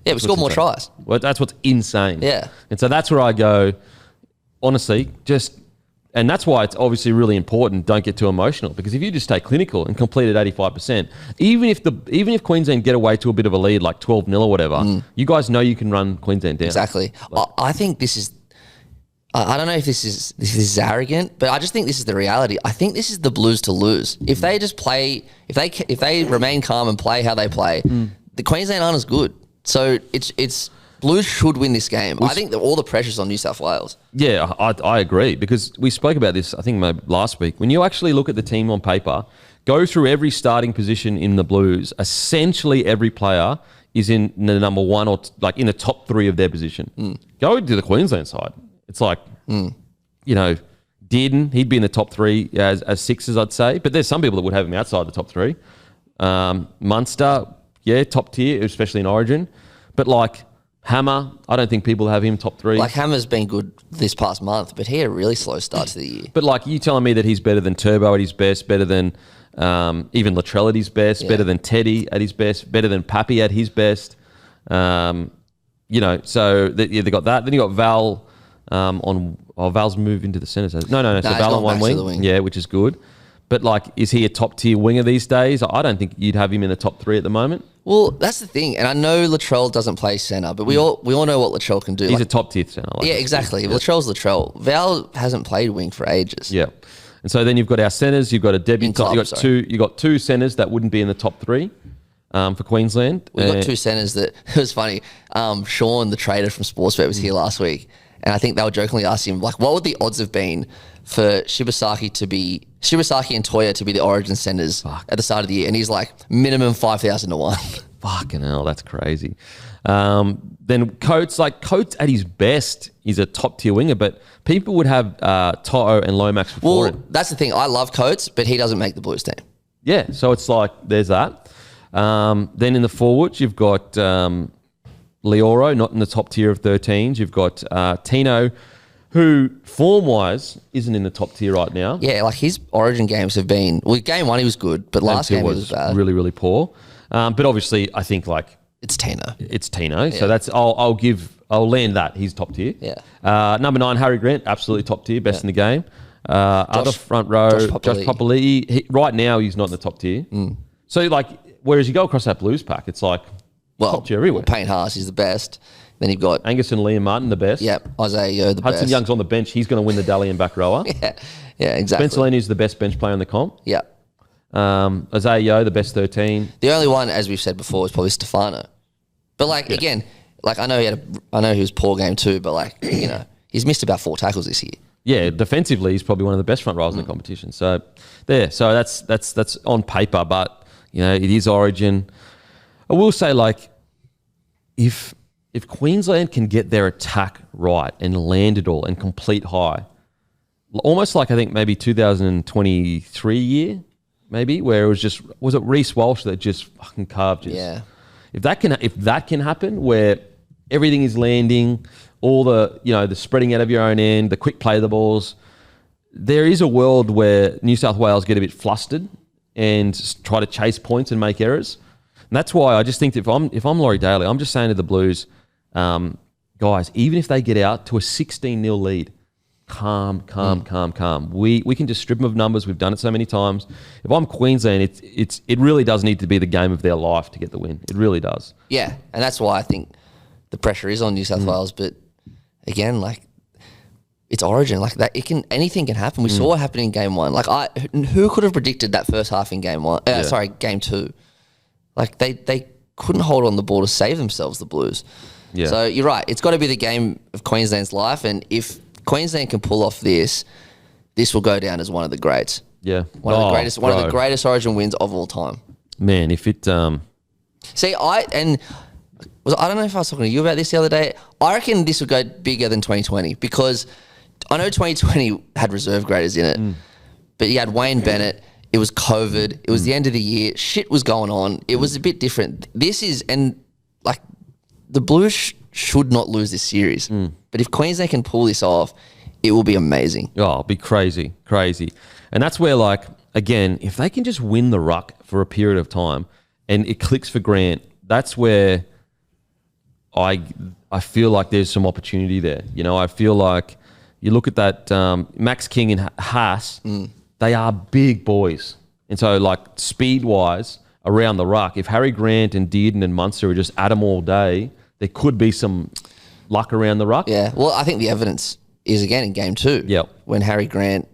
Yeah, we scored more tries. Well, that's what's insane. Yeah. And so that's where I go, honestly, and that's why it's obviously really important, don't get too emotional, because if you just stay clinical and complete at 85%, even if Queensland get away to a bit of a lead, like 12-0 or whatever, you guys know you can run Queensland down. Exactly. I think this is, I don't know if this is arrogant, but I just think this is the reality. I think this is the Blues to lose. If they just play, if they remain calm and play how they play, the Queensland aren't as good. So it's Blues should win this game. I think that all the pressure's on New South Wales. Yeah, I agree, because we spoke about this, I think, maybe last week. When you actually look at the team on paper, go through every starting position in the Blues, essentially every player is in the number one or like in the top three of their position. Go to the Queensland side. It's like, Dearden, he'd be in the top three as sixes, I'd say. But there's some people that would have him outside the top three. Munster, yeah, top tier, especially in Origin. But like, Hammer, I don't think people have him top 3. Like Hammer's been good this past month, but he had a really slow start to the year. But like you telling me that he's better than Turbo at his best, better than even Latrell at his best, better than Teddy at his best, better than Pappy at his best. You know, so they got that. Then you got Val Val's moved into the centre. So no. So Val on one wing. Yeah, which is good. But like, is he a top tier winger these days? I don't think you'd have him in the top 3 at the moment. Well, that's the thing, and I know Latrell doesn't play centre, but we all know what Latrell can do. He's a top tier centre. Yeah, exactly. Yeah. Latrell's Latrell. Val hasn't played wing for ages. Yeah, and so then you've got our centres. You've got a debutant. You got two centres that wouldn't be in the top 3 for Queensland. We've got 2 centres that it was funny. Sean, the trader from Sportsbet, was here last week, and I think they were jokingly asking him like, what would the odds have been for Shibasaki and Toya to be the Origin centres at the start of the year, and he's like minimum 5,000 to 1. Fucking hell, that's crazy. Then Coates at his best, he's a top tier winger, but people would have Toto and Lomax before him. That's the thing. I love Coates, but he doesn't make the Blues team. Yeah, so it's like there's that. Then in the forwards, you've got Leoro, not in the top tier of 13s. You've got Tino, who form-wise isn't in the top tier right now. Yeah, like his Origin games have been... Well, game 1 he was good, but last game he was bad. Really, really poor. But obviously, I think like... It's Tino. Yeah. So that's... I'll land that. He's top tier. Yeah. Number 9, Harry Grant, absolutely top tier, best in the game. Other front row, Josh Papali'i. Right now, he's not in the top tier. So like, whereas you go across that Blues pack, it's like top tier everywhere. Payne Haas is the best. Then you've got Angus and Liam Martin, the best. Yep. Isaiah Yeo, the best. Hudson Young's on the bench. He's going to win the Dally and back rower. Yeah, exactly. Spencer Leni's the best bench player in the comp. Yeah. Isaiah Yeo, the best 13. The only one, as we've said before, is probably Stefano. But like again, like I know he was poor game too, but like you know he's missed about 4 tackles this year. Yeah, defensively he's probably one of the best front rowers in the competition. So that's on paper, but you know it is Origin. I will say like if Queensland can get their attack right and land it all and complete high, almost like I think maybe 2023 year, maybe where it was it Reece Walsh that just fucking carved us. Yeah. If that can happen, where everything is landing, all the the spreading out of your own end, the quick play of the balls, there is a world where New South Wales get a bit flustered and try to chase points and make errors. And that's why I just think that if I'm Laurie Daly, I'm just saying to the Blues, guys, even if they get out to a 16-0 lead, calm. We can just strip them of numbers. We've done it so many times. If I'm Queensland, it really does need to be the game of their life to get the win. It really does. Yeah, and that's why I think the pressure is on New South Wales. But again, like it's Origin, like that. Anything can happen. We saw what happened in game 1. Like who could have predicted that first half in game 1? Game 2. Like they couldn't hold on the ball to save themselves, the Blues. Yeah. So you're right. It's got to be the game of Queensland's life, and if Queensland can pull off this will go down as one of the greats. Yeah. One of the greatest Origin wins of all time. Man, if it See, I don't know if I was talking to you about this the other day. I reckon this would go bigger than 2020 because I know 2020 had reserve graders in it. But you had Wayne Bennett, it was COVID, it was the end of the year, shit was going on. It was a bit different. The Blues should not lose this series. But if Queensland can pull this off, it will be amazing. Oh, it'll be crazy. And that's where, like, again, if they can just win the ruck for a period of time and it clicks for Grant, that's where I feel like there's some opportunity there. You know, I feel like you look at that Max King and Haas, they are big boys. And so, like, speed-wise, around the ruck, if Harry Grant and Dearden and Munster are just at them all day, there could be some luck around the ruck. Yeah, well, I think the evidence is, again, in game 2. Yep. When Harry Grant,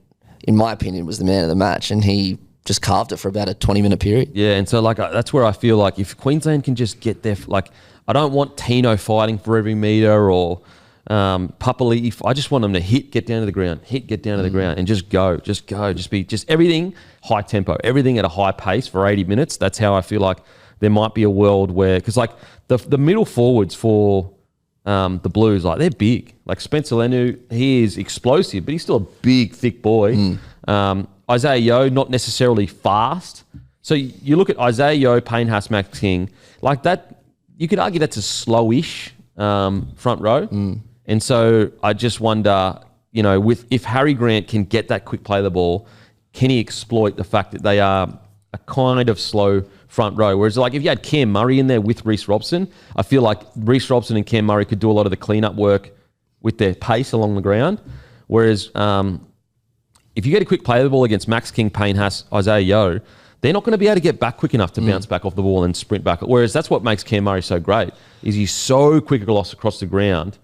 in my opinion, was the man of the match and he just carved it for about a 20-minute period. Yeah, and so, like, that's where I feel like if Queensland can just get there, like, I don't want Tino fighting for every metre or Papali'i. I just want them to get down to the ground, and just go, just everything high tempo, everything at a high pace for 80 minutes. That's how I feel like there might be a world where, because like the middle forwards for the Blues, like they're big. Like Spencer Leniu, he is explosive, but he's still a big, thick boy. Isaiah Yeo, not necessarily fast. So you look at Isaiah Yeo, Payne Haas, Max King, like that. You could argue that's a slowish front row. And so I just wonder, if Harry Grant can get that quick play of the ball, can he exploit the fact that they are a kind of slow front row? Whereas like if you had Cam Murray in there with Reece Robson, I feel like Reece Robson and Cam Murray could do a lot of the cleanup work with their pace along the ground. Whereas if you get a quick play of the ball against Max King, Payne Haas, Isaiah Yeo, they're not going to be able to get back quick enough to bounce back off the ball and sprint back. Whereas that's what makes Cam Murray so great, is he's so quick across the ground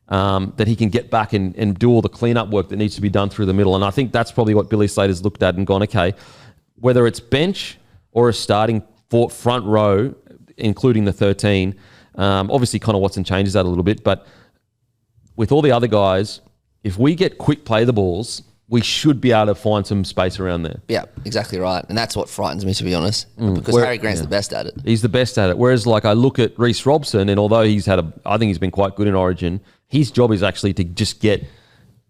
that he can get back and do all the cleanup work that needs to be done through the middle. And I think that's probably what Billy Slater's looked at and gone, okay, whether it's bench or a starting front row, including the 13, obviously Connor Watson changes that a little bit, but with all the other guys, if we get quick play the balls, we should be able to find some space around there. Yeah, exactly right. And that's what frightens me, to be honest, because Harry Grant's the best at it. He's the best at it. Whereas like I look at Reece Robson, and although I think he's been quite good in Origin, his job is actually to just get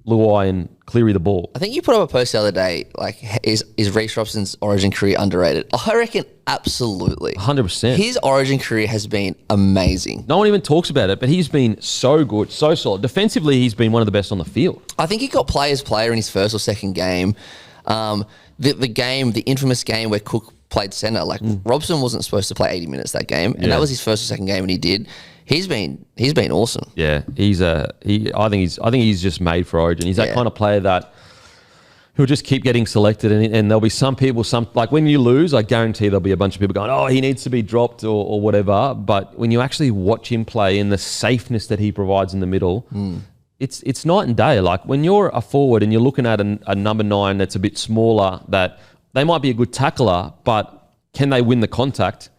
Luai and Cleary the ball. I think you put up a post the other day, like, is Reece Robson's Origin career underrated? I reckon absolutely. 100%. His Origin career has been amazing. No one even talks about it, but he's been so good, so solid. Defensively, he's been one of the best on the field. I think he got player in his first or second game. The infamous game where Cook played centre, like Robson wasn't supposed to play 80 minutes that game, and that was his first or second game, and he did. He's been awesome. Yeah, I think he's just made for Origin. He's that kind of player that he'll just keep getting selected, and there'll be some people, like when you lose, I guarantee there'll be a bunch of people going, oh, he needs to be dropped or whatever. But when you actually watch him play in the safeness that he provides in the middle, it's night and day. Like when you're a forward and you're looking at a number 9 that's a bit smaller, that they might be a good tackler, but can they win the contact?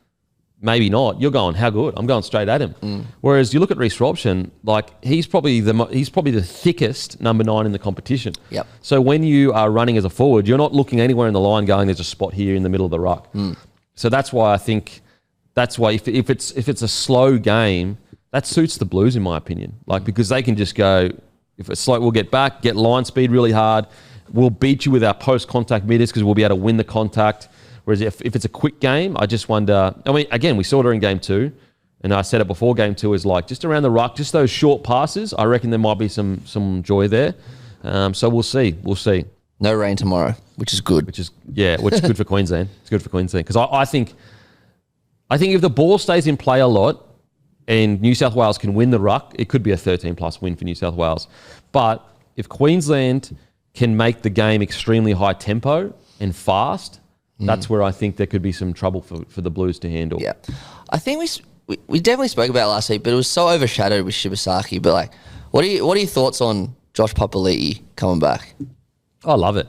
Maybe not. You're going, how good? I'm going straight at him. Whereas you look at Reece Robson, like he's probably the thickest number 9 in the competition. Yep. So when you are running as a forward, you're not looking anywhere in the line going, there's a spot here in the middle of the ruck. So that's why if it's a slow game, that suits the Blues in my opinion. Like because they can just go, if it's slow, we'll get back, get line speed really hard. We'll beat you with our post-contact meters because we'll be able to win the contact. Whereas if it's a quick game, I just wonder, I mean, again, we saw it during game 2, and I said it before game 2 is like just around the ruck, just those short passes, I reckon there might be some joy there. So we'll see. No rain tomorrow, which is good. Which is good for Queensland. It's good for Queensland. Because I think if the ball stays in play a lot and New South Wales can win the ruck, it could be a 13-plus win for New South Wales. But if Queensland can make the game extremely high tempo and fast, that's where I think there could be some trouble for the Blues to handle. Yeah. I think we definitely spoke about it last week, but it was so overshadowed with Shibasaki. But like, what are your thoughts on Josh Papali'i coming back? I love it.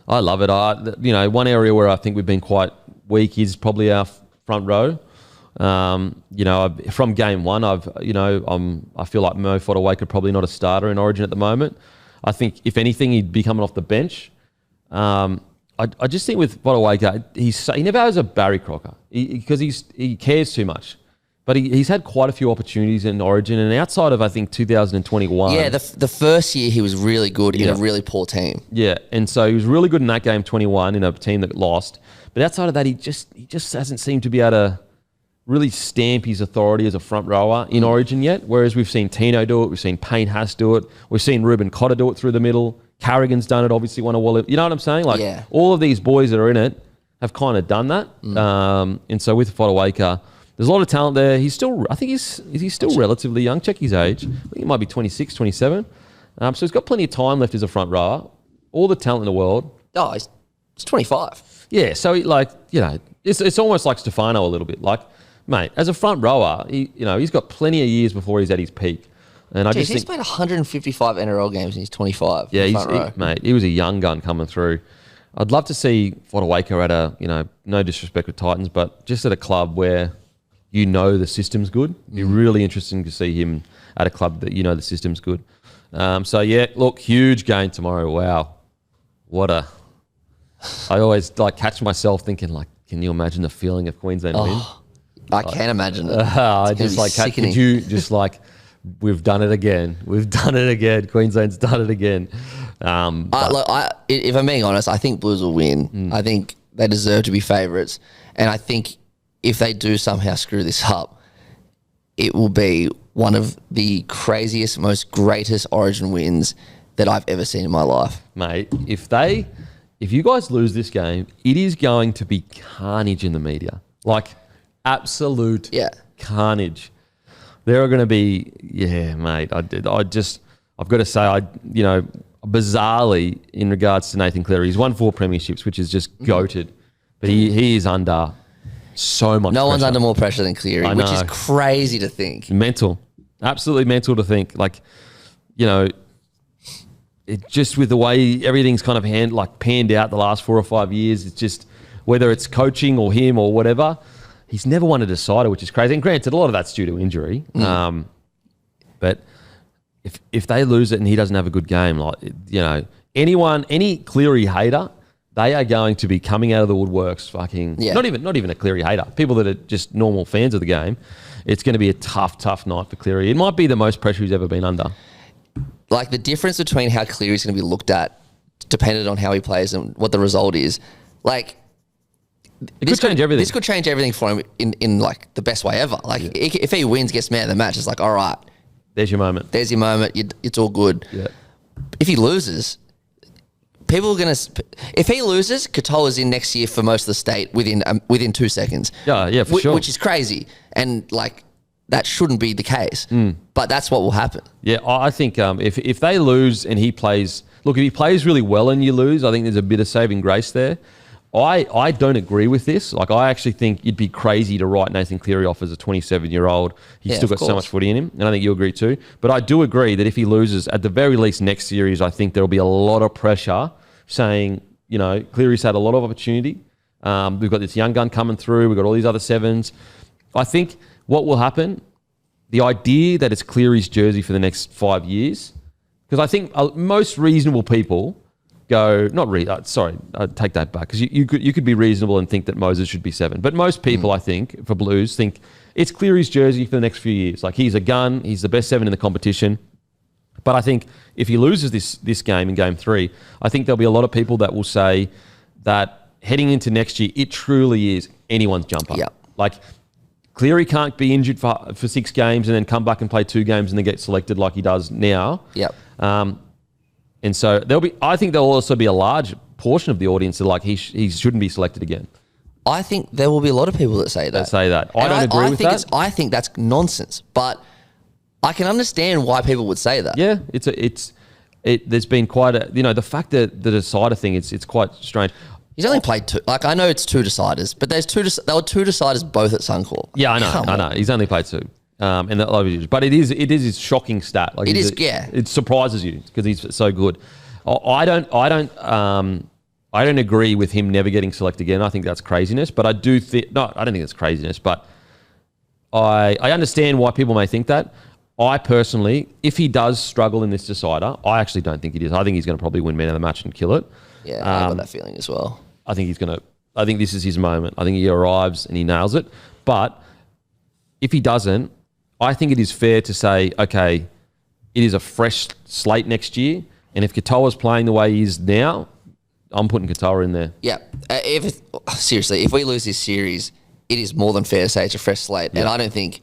One area where I think we've been quite weak is probably our front row. From game 1, I feel like Mo Fotuaika probably not a starter in Origin at the moment. I think if anything, he'd be coming off the bench. I just think with Fotuaika, he never has a Barry Crocker because he cares too much. But he's had quite a few opportunities in Origin, and outside of, I think, 2021. Yeah, the first year he was really good in a really poor team. Yeah, and so he was really good in that game 21 in a team that lost. But outside of that, he just hasn't seemed to be able to really stamp his authority as a front rower in Origin yet. Whereas we've seen Tino do it, we've seen Payne Haas do it, we've seen Ruben Cotter do it through the middle. Carrigan's done it, obviously won a Wallet. You know what I'm saying? Like all of these boys that are in it have kind of done that. And so with Fotuaika, there's a lot of talent there. He's still, I think he's still relatively young. Check his age. I think he might be 26, 27. So he's got plenty of time left as a front rower. All the talent in the world. Oh, he's 25. Yeah, so it's almost like Stefano a little bit. Like, mate, as a front rower, he's got plenty of years before he's at his peak. And he's played 155 NRL games and he's 25. Yeah, he was a young gun coming through. I'd love to see Fotuaika at no disrespect with Titans, but just at a club where the system's good. It'd be really interesting to see him at a club that the system's good. Huge game tomorrow. Wow. I always catch myself thinking can you imagine the feeling of Queensland win? I can't imagine it. We've done it again. Queensland's done it again. If I'm being honest, I think Blues will win. I think they deserve to be favourites. And I think if they do somehow screw this up, it will be one of the craziest, most greatest Origin wins that I've ever seen in my life. Mate, if you guys lose this game, it is going to be carnage in the media. Like, absolute carnage. There are going to be, mate, I've got to say, bizarrely, in regards to Nathan Cleary, he's won 4 premierships, which is just goated. But he is under so much pressure. No one's under more pressure than Cleary, which is crazy to think. Mental. Absolutely mental to think. Like, it just with the way everything's kind of panned out the last 4 or 5 years, it's just, whether it's coaching or him or whatever, he's never won a decider, which is crazy. And granted, a lot of that's due to injury. But if they lose it and he doesn't have a good game, any Cleary hater, they are going to be coming out of the woodworks not even a Cleary hater. People that are just normal fans of the game. It's going to be a tough night for Cleary. It might be the most pressure he's ever been under. Like, the difference between how Cleary's going to be looked at, dependent on how he plays and what the result is, like, it could change everything. This could change everything for him in like the best way ever. Like, if he wins, gets man of the match, it's like, all right, there's your moment. It's all good. Yeah. If he loses, people are going to. If he loses, Katoa's in next year for most of the state within 2 seconds. Yeah, for sure. Which is crazy, and like, that shouldn't be the case. But that's what will happen. Yeah, I think if they lose and he plays, if he plays really well and you lose, I think there's a bit of saving grace there. I don't agree with this. Like, I actually think you'd be crazy to write Nathan Cleary off as a 27-year-old. He's still got so much footy in him, and I think you agree too. But I do agree that if he loses, at the very least next series, I think there'll be a lot of pressure saying, Cleary's had a lot of opportunity. We've got this young gun coming through. We've got all these other sevens. I think what will happen, the idea that it's Cleary's jersey for the next 5 years, because I think most reasonable people go, I take that back, because you could be reasonable and think that Moses should be 7. But most people, I think, for Blues, think it's Cleary's jersey for the next few years. Like, he's a gun, he's the best 7 in the competition. But I think if he loses this game in game 3, I think there'll be a lot of people that will say that heading into next year, it truly is anyone's jumper. Yep. Like, Cleary can't be injured for 6 games and then come back and play 2 games and then get selected like he does now. Yep. And so I think there'll also be a large portion of the audience that like he shouldn't be selected again. I think there will be a lot of people that say that. I don't agree with that. I think that's nonsense, but I can understand why people would say that. Yeah, there's been quite a, the fact that the decider thing, it's quite strange. He's only played 2. Like, I know it's 2 deciders, but there were 2 deciders both at Suncorp. Yeah, I know. He's only played 2. But it is a shocking stat. Like, it surprises you because he's so good. I don't agree with him never getting selected again. I think that's craziness. But I do think I don't think it's craziness. But I understand why people may think that. I personally, if he does struggle in this decider, I actually don't think it is. I think he's going to probably win man of the match and kill it. Yeah, I got that feeling as well. I think this is his moment. I think he arrives and he nails it. But if he doesn't, I think it is fair to say, okay, it is a fresh slate next year. And if Katoa's playing the way he is now, I'm putting Katoa in there. Yeah. Seriously, if we lose this series, it is more than fair to say it's a fresh slate. Yeah. And I don't think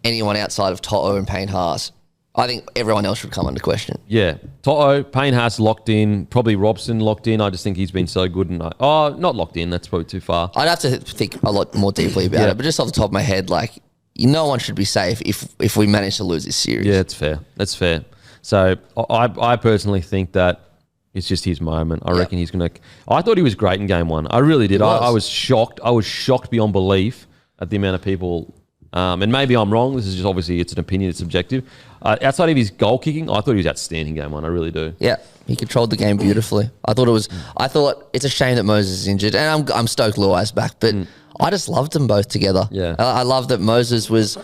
anyone outside of Toto and Payne Haas, I think everyone else should come under question. Yeah. Toto, Payne Haas locked in, probably Robson locked in. I just think he's been so good. And not locked in. That's probably too far. I'd have to think a lot more deeply about it. But just off the top of my head, like, no one should be safe if we manage to lose this series. Yeah, it's fair. That's fair. So I personally think that it's just his moment. I reckon he's going to... I thought he was great in game 1. I really did. I was shocked. I was shocked beyond belief at the amount of people... and maybe I'm wrong. This is just obviously it's an opinion. It's subjective. Outside of his goal kicking, I thought he was outstanding game 1. I really do. Yeah, he controlled the game beautifully. I thought it's a shame that Moses is injured, and I'm stoked Luai's back, but I just loved them both together. Yeah, I love that Moses was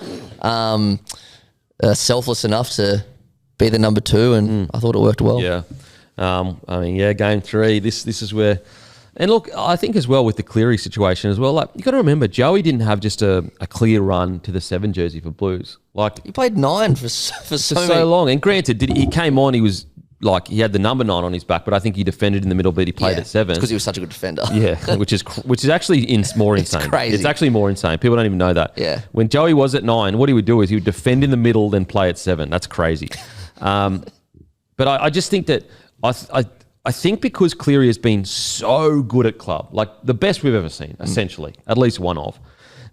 selfless enough to be the number 2, and I thought it worked well. Yeah, game 3. This is where. And look, I think as well with the Cleary situation as well, like, you got to remember, Joey didn't have just a clear run to the 7 jersey for Blues. Like, he played 9 for so long. And granted, he came on, he was like he had the number 9 on his back, but I think he defended in the middle, but he played at 7. Because he was such a good defender. Yeah, which is actually more insane. It's crazy. It's actually more insane. People don't even know that. Yeah. When Joey was at 9, what he would do is he would defend in the middle, then play at 7. That's crazy. But I just think that I think because Cleary has been so good at club, like the best we've ever seen, essentially, at least one of,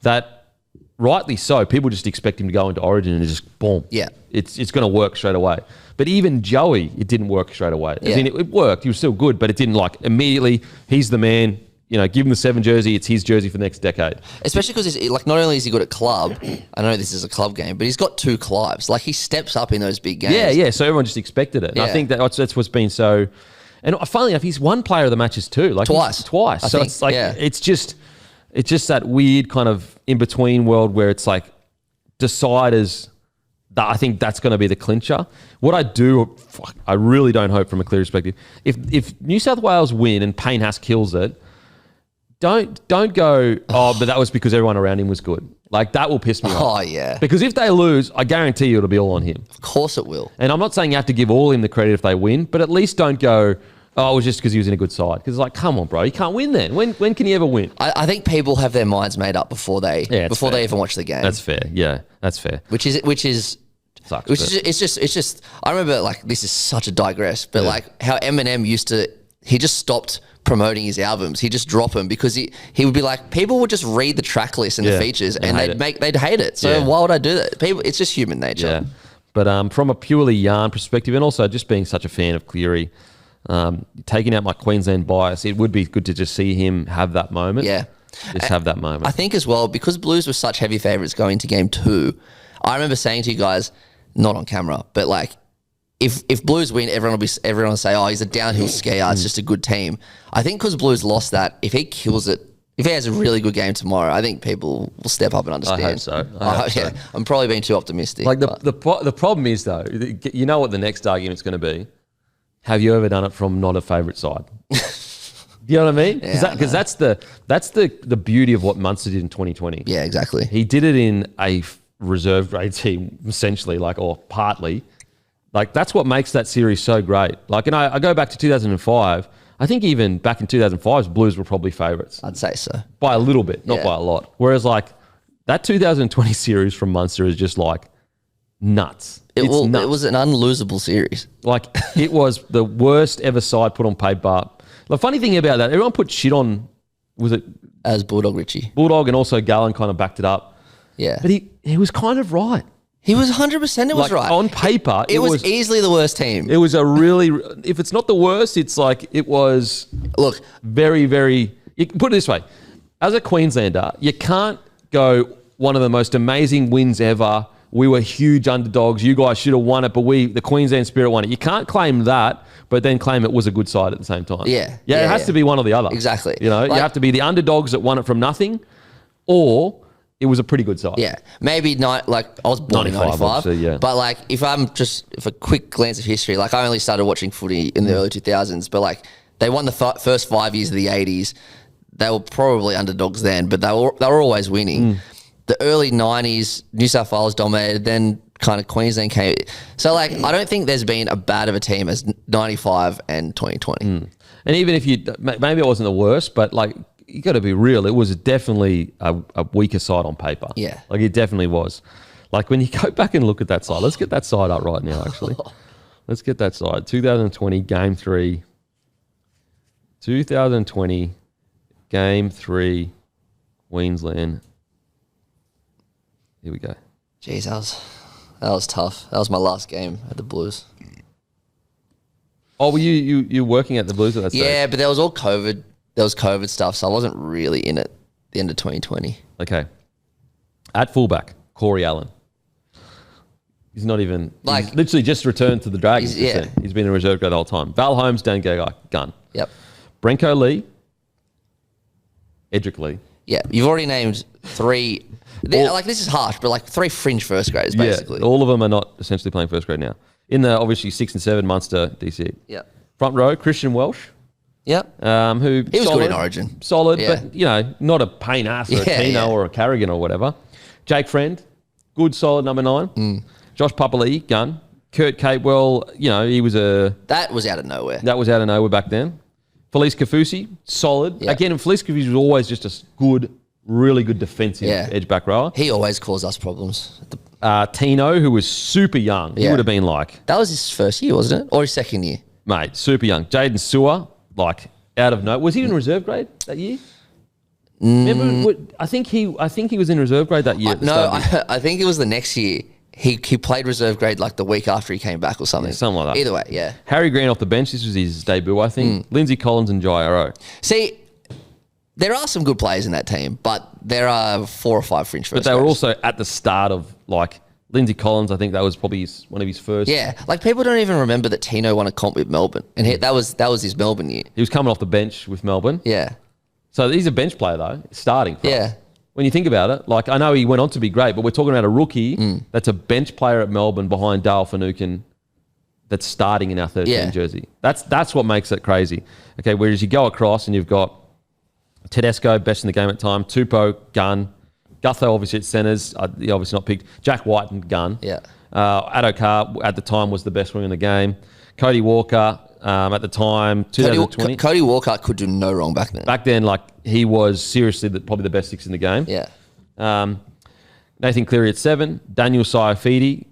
that rightly so, people just expect him to go into Origin and just boom. Yeah. It's going to work straight away. But even Joey, it didn't work straight away. I mean, it worked. He was still good, but it didn't like immediately, he's the man, give him the 7 jersey, it's his jersey for the next decade. Especially because like not only is he good at club, I know this is a club game, but he's got 2 Clives. Like he steps up in those big games. Yeah. So everyone just expected it. And I think that's what's been so... And funnily enough, he's won player of the matches too. Like Twice. So it's like, it's just that weird kind of in-between world where it's like deciders... I think that's going to be the clincher. What I really don't hope from a clear perspective, if New South Wales win and Payne Haas kills it, don't go, but that was because everyone around him was good. Like that will piss me off. Oh yeah. Because if they lose, I guarantee you it'll be all on him. Of course it will. And I'm not saying you have to give all him the credit if they win, but at least don't go, it was just because he was in a good side. Because it's like, come on, bro, you can't win then. When can he ever win? I think people have their minds made up before they even watch the game. That's fair. Yeah, that's fair. Which is. Sucks, it's just. I remember like this is such a digress, but like how Eminem he just stopped promoting his albums. He just dropped them because he would be like, people would just read the track list and the features and they'd hate it. So why would I do that? It's just human nature. Yeah. But from a purely yarn perspective, and also just being such a fan of Cleary, taking out my Queensland bias, it would be good to just see him have that moment. Yeah. Just have that moment. I think as well, because Blues were such heavy favourites going into game 2, I remember saying to you guys, not on camera, but like, if Blues win, everyone will say, he's a downhill skier. It's just a good team. I think because Blues lost that, if he kills it, if he has a really good game tomorrow, I think people will step up and understand. I hope so. Yeah, I'm probably being too optimistic. Like the problem is though, you know what the next argument's going to be? Have you ever done it from not a favourite side? You know what I mean? Because that's the beauty of what Munster did in 2020. Yeah, exactly. He did it in a reserve grade team, essentially, or partly. Like, that's what makes that series so great. Like, and I go back to 2005. I think even back in 2005, Blues were probably favourites. I'd say so. By a little bit, not by a lot. Whereas, like, that 2020 series from Munster is just, like, nuts. It was an unlosable series. Like, it was the worst ever side put on paper. The funny thing about that, everyone put shit on, was it? As Bulldog Richie. Bulldog, and also Gallen kind of backed it up. Yeah. But he was kind of right. He was 100% it was right. On paper, it was easily the worst team. It was a really, if it's not the worst, it's like, it was, look, very, very, you can put it this way. As a Queenslander, you can't go one of the most amazing wins ever. We were huge underdogs. You guys should have won it, but the Queensland Spirit won it. You can't claim that, but then claim it was a good side at the same time. Yeah. Yeah, it has to be one or the other. Exactly. You have to be the underdogs that won it from nothing, or it was a pretty good side. Yeah. Maybe I was born in 95. Yeah. But like, if a quick glance of history, like I only started watching footy in the early 2000s, but like they won the first 5 years of the 80s. They were probably underdogs then, but they were always winning. The early 90s, New South Wales dominated, then kind of Queensland came. So, like, I don't think there's been a bad of a team as 95 and 2020. And even if maybe it wasn't the worst, but, like, you got to be real. It was definitely a weaker side on paper. Yeah. Like, it definitely was. Like, when you go back and look at that side, let's get that side up right now, actually. Let's get that side. 2020, Game 3. 2020, Game 3, Queensland. Here we go. Jeez, that was tough. That was my last game at the Blues. Oh, were you working at the Blues at that stage? Yeah, but there was all COVID. There was COVID stuff, so I wasn't really in it at the end of 2020. Okay. At fullback, Corey Allen. He's not even... He's literally just returned to the Dragons. He's been in reserve grade the whole time. Val Holmes, Dan Gagai, gun. Yep. Brenko Lee. Edric Lee. Yeah, you've already named 3... this is harsh, but 3 fringe first graders, basically. Yeah, all of them are not essentially playing first grade now. In the, obviously, 6 and 7, Munster, DC. Yeah. Front row, Christian Welsh. Yep. He was good in Origin. Solid, but, not a Payne Haas or a Tino or a Carrigan or whatever. Jake Friend, good, solid number 9. Josh Papali'i, gun. Kurt Capewell, he was That was out of nowhere. That was out of nowhere back then. Felice Kafusi, solid. Yeah. Again, Felice Kafusi was always just a good, really good defensive edge back rower. He always caused us problems. Tino, who was super young. He would have been like... That was his first year, wasn't it? Or his second year? Mate, super young. Jaden Sewer, like out of nowhere. Was he in reserve grade that year? Remember, I think he was in reserve grade that year. I think it was the next year. He played reserve grade like the week after he came back or something. Yeah, something like that. Either way, yeah. Harry Grant off the bench. This was his debut, I think. Lindsay Collins and Jai Arrow. See, there are some good players in that team, but there are 4 or 5 fringe first. But they were also at the start of like Lindsay Collins. I think that was probably one of his first. Yeah, like people don't even remember that Tino won a comp with Melbourne, and that was his Melbourne year. He was coming off the bench with Melbourne. Yeah. So he's a bench player though, starting for us. Yeah. When you think about it, like I know he went on to be great, but we're talking about a rookie that's a bench player at Melbourne behind Dale Finucane that's starting in our 13 jersey. That's what makes it crazy. Okay, whereas you go across and you've got Tedesco, best in the game at time, Tupou, gun, Gutho obviously at centres, he obviously not picked, Jack White and gun. Yeah. Adokar at the time was the best winger in the game. Cody Walker at the time, 2020. Cody Walker could do no wrong back then. Back then, like he was seriously probably the best 6 in the game. Yeah. Nathan Cleary at 7, Daniel Saifidi.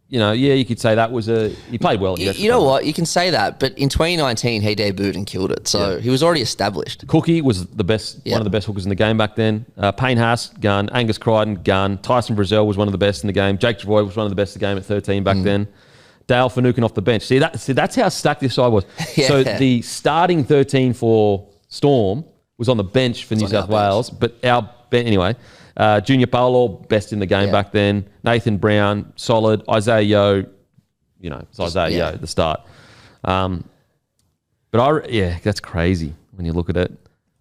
You could say that was he played well. You know what? You can say that, but in 2019 he debuted and killed it, so he was already established. Cookie was the best, one of the best hookers in the game back then. Payne Haas, gun. Angus Crichton, gun. Tyson Brazil was one of the best in the game. Jake Travoy was one of the best in the game at 13 back then. Dale Finucane off the bench. See, that's how stacked this side was. So the starting 13 for Storm was on the bench for New South Wales, but anyway, Junior Paolo, best in the game back then. Nathan Brown, solid. Isaiah Yeo, it's Isaiah Yeo at the start. But that's crazy when you look at it.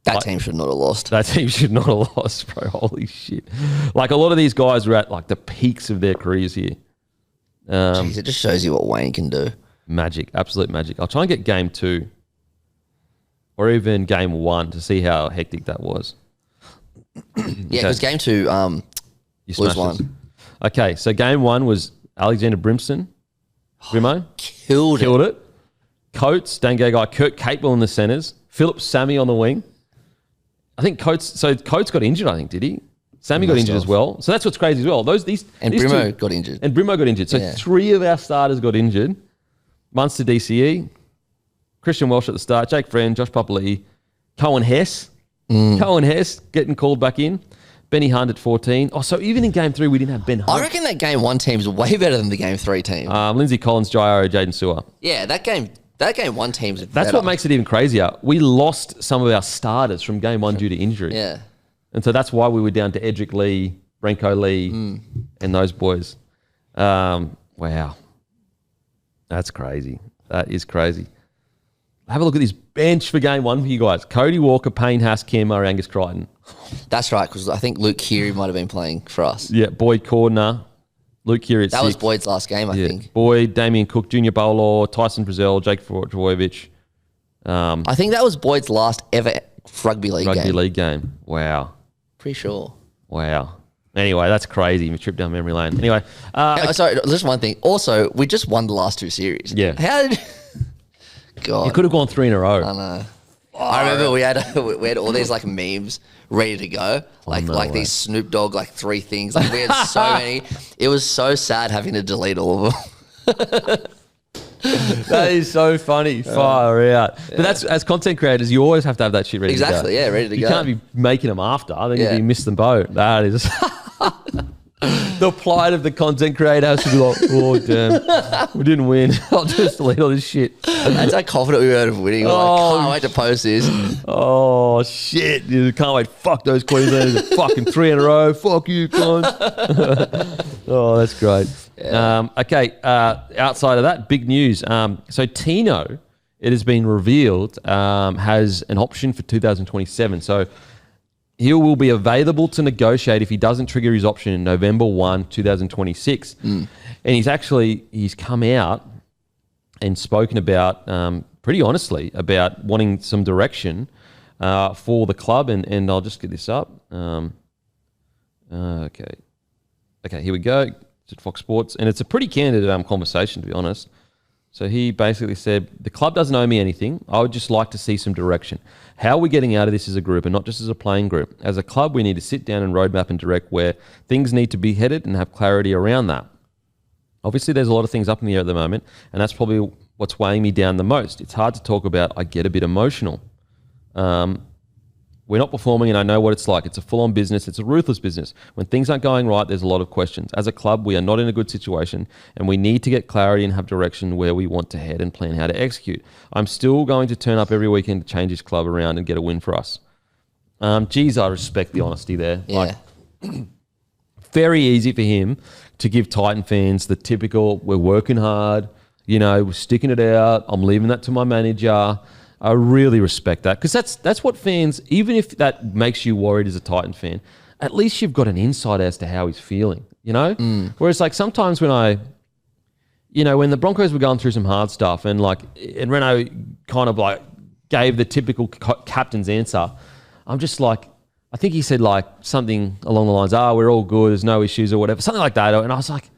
That team should not have lost. That team should not have lost, bro. Holy shit. Like a lot of these guys were at like the peaks of their careers here. Jeez, it just shows you what Wayne can do. Magic, absolute magic. I'll try and get game 2 or even game 1 to see how hectic that was. Because game 2, Blues won. Okay, so game 1 was Alexander Brimson. Brimo. Killed it. Coates, Dango guy, Kurt Capewell in the centres. Philip Sammy on the wing. I think Coates got injured, I think, did he? Sammy got injured as well. So that's what's crazy as well. These Brimo got injured. And Brimo got injured. So 3 of our starters got injured. Munster DCE, Christian Welsh at the start, Jake Friend, Josh Papali'i, Cohen Hess. Cohen Hess getting called back in. Benny Hunt at 14. Oh, so even in game 3, we didn't have Ben Hunt. I reckon that game 1 team's way better than the game 3 team. Lindsay Collins, Jairo, Jaden Sewer. Yeah, that game 1 team's better. That's what makes it even crazier. We lost some of our starters from game 1 due to injury. Yeah. And so that's why we were down to Edric Lee, Branko Lee, and those boys. Wow. That's crazy. That is crazy. Have a look at this bench for game 1 for you guys. Cody Walker, Payne Haas, Cam Murray, Angus Crichton. That's right, because I think Luke Keary might have been playing for us. Yeah, Boyd Cordner, Luke Keary at 6. That was Boyd's last game, I think. Boyd, Damien Cook, Junior Bowler, Tyson Brazil, Jake Travojevic. I think that was Boyd's last ever rugby league game. Wow. Pretty sure. Wow. Anyway, that's crazy. We tripped down memory lane. Anyway. Sorry, just one thing. Also, we just won the last 2 series. Yeah. How did... God. You could have gone 3 in a row. I know. I remember we had all these like memes ready to go. Like these Snoop Dogg 3 things. Like we had so many. It was so sad having to delete all of them. That is so funny. Far out. But that's, as content creators, you always have to have that shit ready to go. Exactly, yeah, ready to go. You can't be making them after. Then you miss the boat. That is... The plight of the content creator has to be like, oh, damn, we didn't win. I'll just delete all this shit. That's how confident we were of winning. Can't wait to post this. Oh, shit. Can't wait. Fuck those Queenslanders. Fucking 3 in a row. Fuck you, cons. Oh, that's great. Yeah. Okay, outside of that, big news. So Tino, it has been revealed, has an option for 2027. So he will be available to negotiate if he doesn't trigger his option in November 1, 2026. And he's come out and spoken about, pretty honestly, about wanting some direction for the club. And I'll just get this up. Okay, here we go. It's at Fox Sports, and it's a pretty candid conversation, to be honest. So he basically said, the club doesn't owe me anything. I would just like to see some direction. How are we getting out of this as a group and not just as a playing group? As a club, we need to sit down and roadmap and direct where things need to be headed and have clarity around that. Obviously, there's a lot of things up in the air at the moment, and that's probably what's weighing me down the most. It's hard to talk about. I get a bit emotional. We're not performing, and I know what it's like. It's a full-on business. It's a ruthless business. When things aren't going right, there's a lot of questions. As a club, we are not in a good situation, and we need to get clarity and have direction where we want to head and plan how to execute. I'm still going to turn up every weekend to change this club around and get a win for us. Geez, I respect the honesty there. Yeah. Like, very easy for him to give Titan fans the typical, we're working hard, we're sticking it out, I'm leaving that to my manager. I really respect that, because that's what fans, even if that makes you worried as a Titan fan, at least you've got an insight as to how he's feeling, Whereas like sometimes when when the Broncos were going through some hard stuff and Reno kind of like gave the typical captain's answer, I'm just like, I think he said like something along the lines, we're all good, there's no issues or whatever, something like that. And I was like,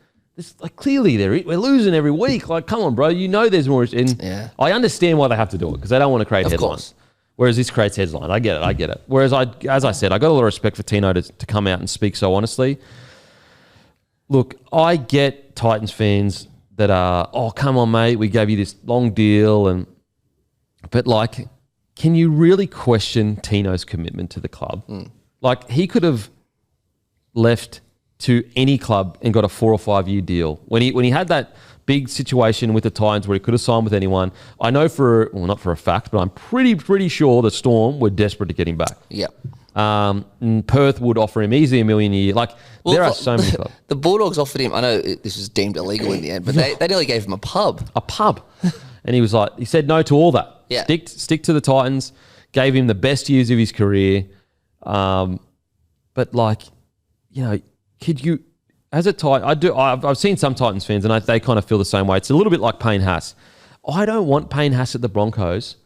clearly we're losing every week. Like, come on, bro. There's more. And I understand why they have to do it, because they don't want to create headlines. Course. Whereas this creates headlines. I get it. Whereas as I said, I got a lot of respect for Tino to come out and speak so honestly. Look, I get Titans fans that are, come on, mate, we gave you this long deal. But like, can you really question Tino's commitment to the club? Like, he could have left to any club and got a 4 or 5 year deal. When he had that big situation with the Titans where he could have signed with anyone, I know not for a fact, but I'm pretty sure the Storm were desperate to get him back. Yep. And Perth would offer him easily $1 million a year. There are so many clubs. The Bulldogs offered him, I know this was deemed illegal in the end, but they nearly gave him a pub. A pub. And he said no to all that. Yeah. Stick to the Titans, gave him the best years of his career. But could you, as a Titan, I've seen some Titans fans and they kind of feel the same way. It's a little bit like Payne Haas. I don't want Payne Haas at the Broncos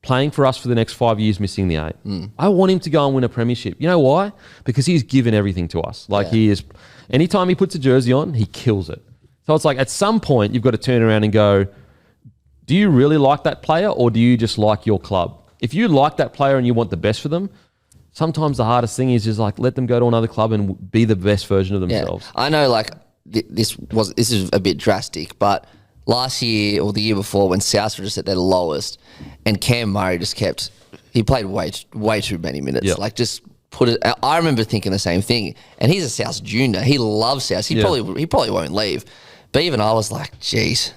playing for us for the next 5 years, missing the 8. I want him to go and win a premiership. You know why? Because he's given everything to us. He is, anytime he puts a jersey on, he kills it. So it's like, at some point, you've got to turn around and go, do you really like that player, or do you just like your club? If you like that player and you want the best for them, sometimes the hardest thing is just let them go to another club and be the best version of themselves. Yeah. I know this is a bit drastic, but last year or the year before when South were just at their lowest and Cam Murray he played way too many minutes. Yep. Just put it. I remember thinking the same thing. And he's a South junior. He loves South. He probably won't leave. But even I was like, geez,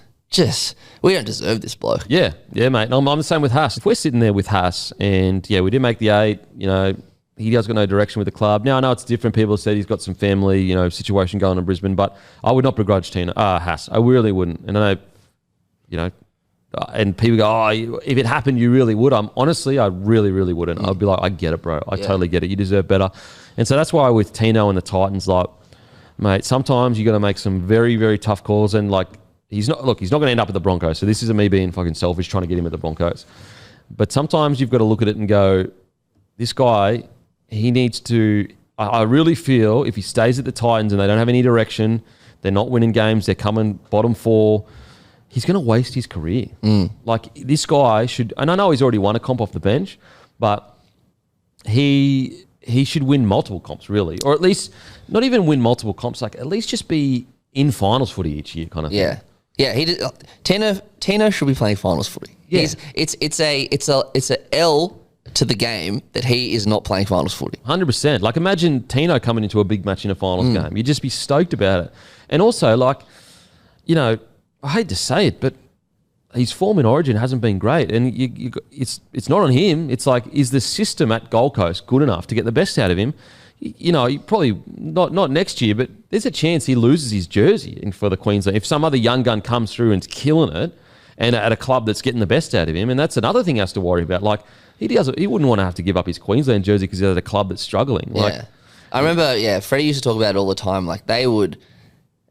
we don't deserve this bloke. Yeah, mate. I'm the same with Haas. If we're sitting there with Haas and we did make the 8, he has got no direction with the club. Now, I know it's different. People have said he's got some family, situation going on in Brisbane, but I would not begrudge Haas. I really wouldn't. And I know, and people go, if it happened, you really would. Honestly, I really, really wouldn't. I'd be like, I get it, bro. I totally get it. You deserve better. And so that's why with Tino and the Titans, mate, sometimes you got to make some very, very tough calls. And he's not going to end up at the Broncos. So this isn't me being fucking selfish trying to get him at the Broncos. But sometimes you've got to look at it and go, this guy, he needs to, I really feel if he stays at the Titans and they don't have any direction, they're not winning games, they're coming bottom 4, he's going to waste his career. This guy should, and I know he's already won a comp off the bench, but he should win multiple comps really. Or at least, not even win multiple comps, at least just be in finals footy each year kind of thing. Yeah, he did. Tino should be playing finals footy. Yeah. It's a L to the game that he is not playing finals footy. 100%. Imagine Tino coming into a big match in a finals game. You'd just be stoked about it. And also, I hate to say it, but his form in Origin hasn't been great. And it's not on him. It's is the system at Gold Coast good enough to get the best out of him? He probably not next year, but there's a chance he loses his jersey for the Queensland. If some other young gun comes through and's killing it, and at a club that's getting the best out of him, and that's another thing he has to worry about. He wouldn't want to have to give up his Queensland jersey because he's at a club that's struggling. I remember, Freddie used to talk about it all the time. They would,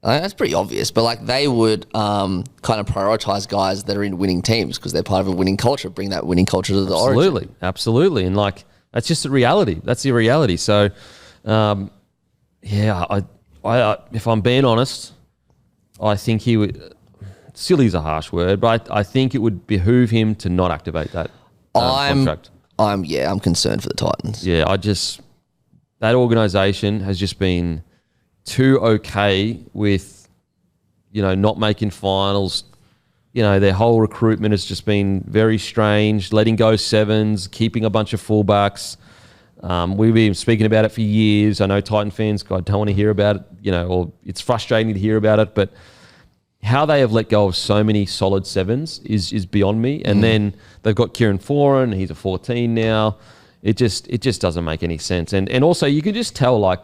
that's pretty obvious, but they would kind of prioritise guys that are in winning teams because they're part of a winning culture, bring that winning culture to the Origin. Absolutely. And that's just the reality. That's the reality. So, I if I'm being honest, I think he would. Silly is a harsh word, but I think it would behoove him to not activate that contract. I'm concerned for the Titans. Yeah, that organisation has just been too okay with, not making finals. Their whole recruitment has just been very strange, letting go sevens, keeping a bunch of fullbacks. We've been speaking about it for years. I know Titan fans, God, don't want to hear about it, or it's frustrating to hear about it, but how they have let go of so many solid sevens is beyond me. And then they've got Kieran Foran, he's a 14 now. It just doesn't make any sense. And also you can just tell, like,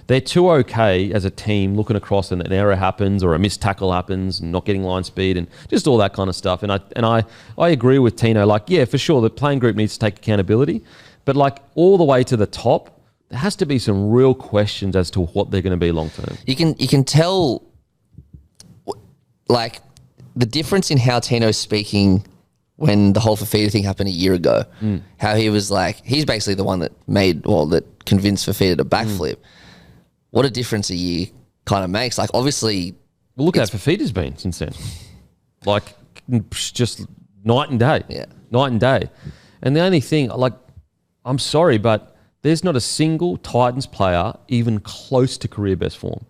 they're too okay as a team looking across and an error happens or a missed tackle happens and not getting line speed and just all that kind of stuff. And I agree with Tino, like, yeah, for sure, the playing group needs to take accountability. But like all the way to the top, there has to be some real questions as to what they're going to be long term. You can tell, like, the difference in how Tino's speaking when the whole Fafita thing happened a year ago. How he was like, he's basically the one that that convinced Fafita to backflip. What a difference a year kind of makes. Like, obviously... Well, look how Fafita's been since then. Like, just night and day. Yeah. Night and day. And the only thing, like, I'm sorry, but there's not a single Titans player even close to career best form.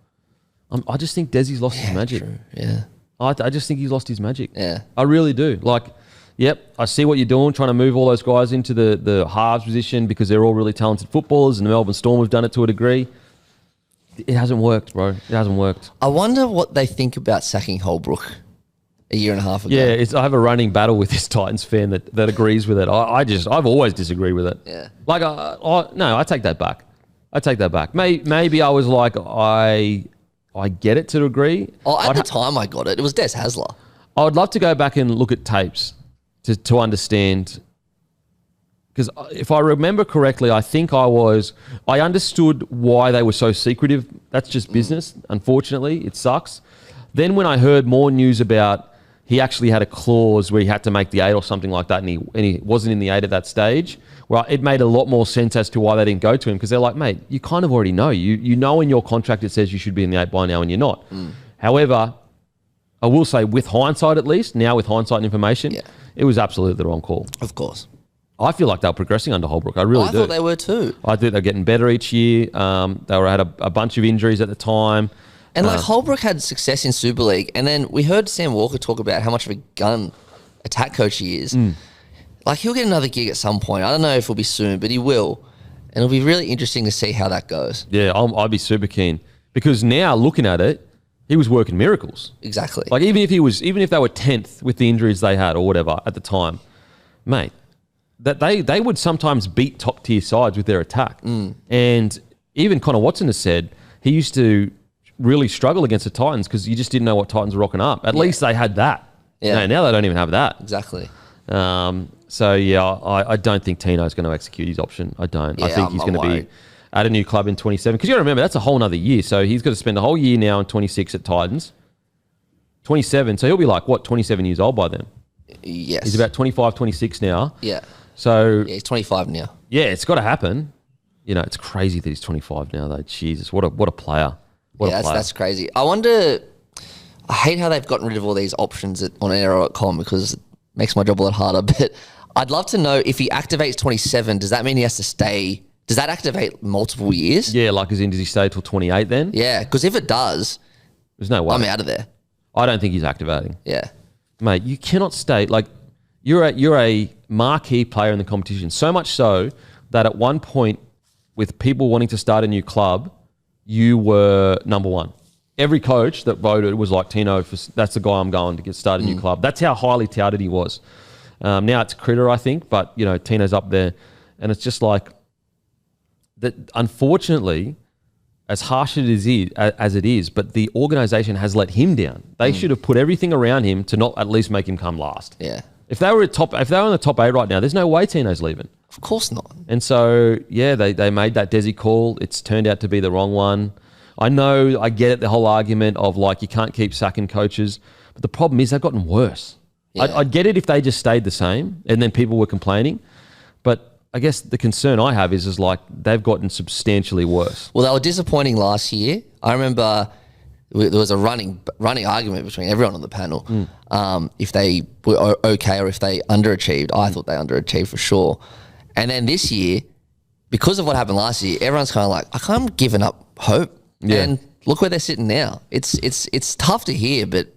I just think Desi's lost his magic. True. Yeah. I just think he's lost his magic. Yeah. I really do. Like, yep, I see what you're doing, trying to move all those guys into the halves position because they're all really talented footballers, and the Melbourne Storm have done it to a degree. It hasn't worked, bro. It hasn't worked. I wonder what they think about sacking Holbrook a year and a half ago. Yeah, I have a running battle with this Titans fan that agrees with it. I've always disagreed with it. Yeah. Like, no, I take that back. Maybe I was like, I get it to a degree. At the time I got it. It was Des Hasler. I would love to go back and look at tapes to understand. Because if I remember correctly, I think I understood why they were so secretive. That's just business. Unfortunately, it sucks. Then when I heard more news about he actually had a clause where he had to make the 8 or something like that, and he wasn't in the 8 at that stage, well, it made a lot more sense as to why they didn't go to him, because they're like, mate, you kind of already know. You know in your contract it says you should be in the 8 by now, and you're not. However, I will say, with hindsight at least, now with hindsight and information, it was absolutely the wrong call. Of course. I feel like they were progressing under Holbrook. I really do. I thought they were too. I think they're getting better each year. They had a bunch of injuries at the time. And like Holbrook had success in Super League, and then we heard Sam Walker talk about how much of a gun attack coach he is. Like, he'll get another gig at some point. I don't know if it'll be soon, but he will. And it'll be really interesting to see how that goes. Yeah, I'd be super keen. Because now, looking at it, he was working miracles. Exactly. Like, even if they were 10th with the injuries they had or whatever at the time, mate, that they would sometimes beat top tier sides with their attack. And even Connor Watson has said he used to really struggle against the Titans because you just didn't know what Titans were rocking up. At least they had that. Yeah. Now they don't even have that. Exactly. So yeah, I don't think Tino's going to execute his option. I don't. Yeah, I think he's going to be at a new club in 27. Because you got to remember, that's a whole nother year. So he's got to spend a whole year now in 26 at Titans. 27. So he'll be like, what, 27 years old by then? Yes. He's about 25, 26 now. Yeah. So yeah, he's 25 now. Yeah, it's got to happen. It's crazy that he's 25 now, though. Jesus, what a player. That's crazy. I wonder, I hate how they've gotten rid of all these options on NRL.com because it makes my job a lot harder. But I'd love to know, if he activates 27, does that mean he has to stay? Does that activate multiple years? Yeah, like as in, does he stay till 28 then? Yeah, because if it does, there's no way. I'm out of there. I don't think he's activating. Yeah. Mate, you cannot stay, like, you're a marquee player in the competition, so much so that at one point, with people wanting to start a new club, you were number one. Every coach that voted was like, Tino, that's the guy I'm going to get started a new club. That's how highly touted he was. Now it's Critter, I think, but Tino's up there, and it's just like that. Unfortunately, as harsh as it is, but the organisation has let him down. They should have put everything around him to not at least make him come last. Yeah. If they were in the top 8 right now, there's no way Tino's leaving. Of course not. And so, yeah, they made that Desi call. It's turned out to be the wrong one. I know, I get it, the whole argument of like, you can't keep sacking coaches. But the problem is they've gotten worse. Yeah. I'd get it if they just stayed the same and then people were complaining. But I guess the concern I have is like they've gotten substantially worse. Well, they were disappointing last year. I remember there was a running argument between everyone on the panel if they were okay or if they underachieved. I thought they underachieved for sure. And then this year, because of what happened last year, everyone's kind of like, I can't giving up hope. Yeah. And look where they're sitting now. It's tough to hear, but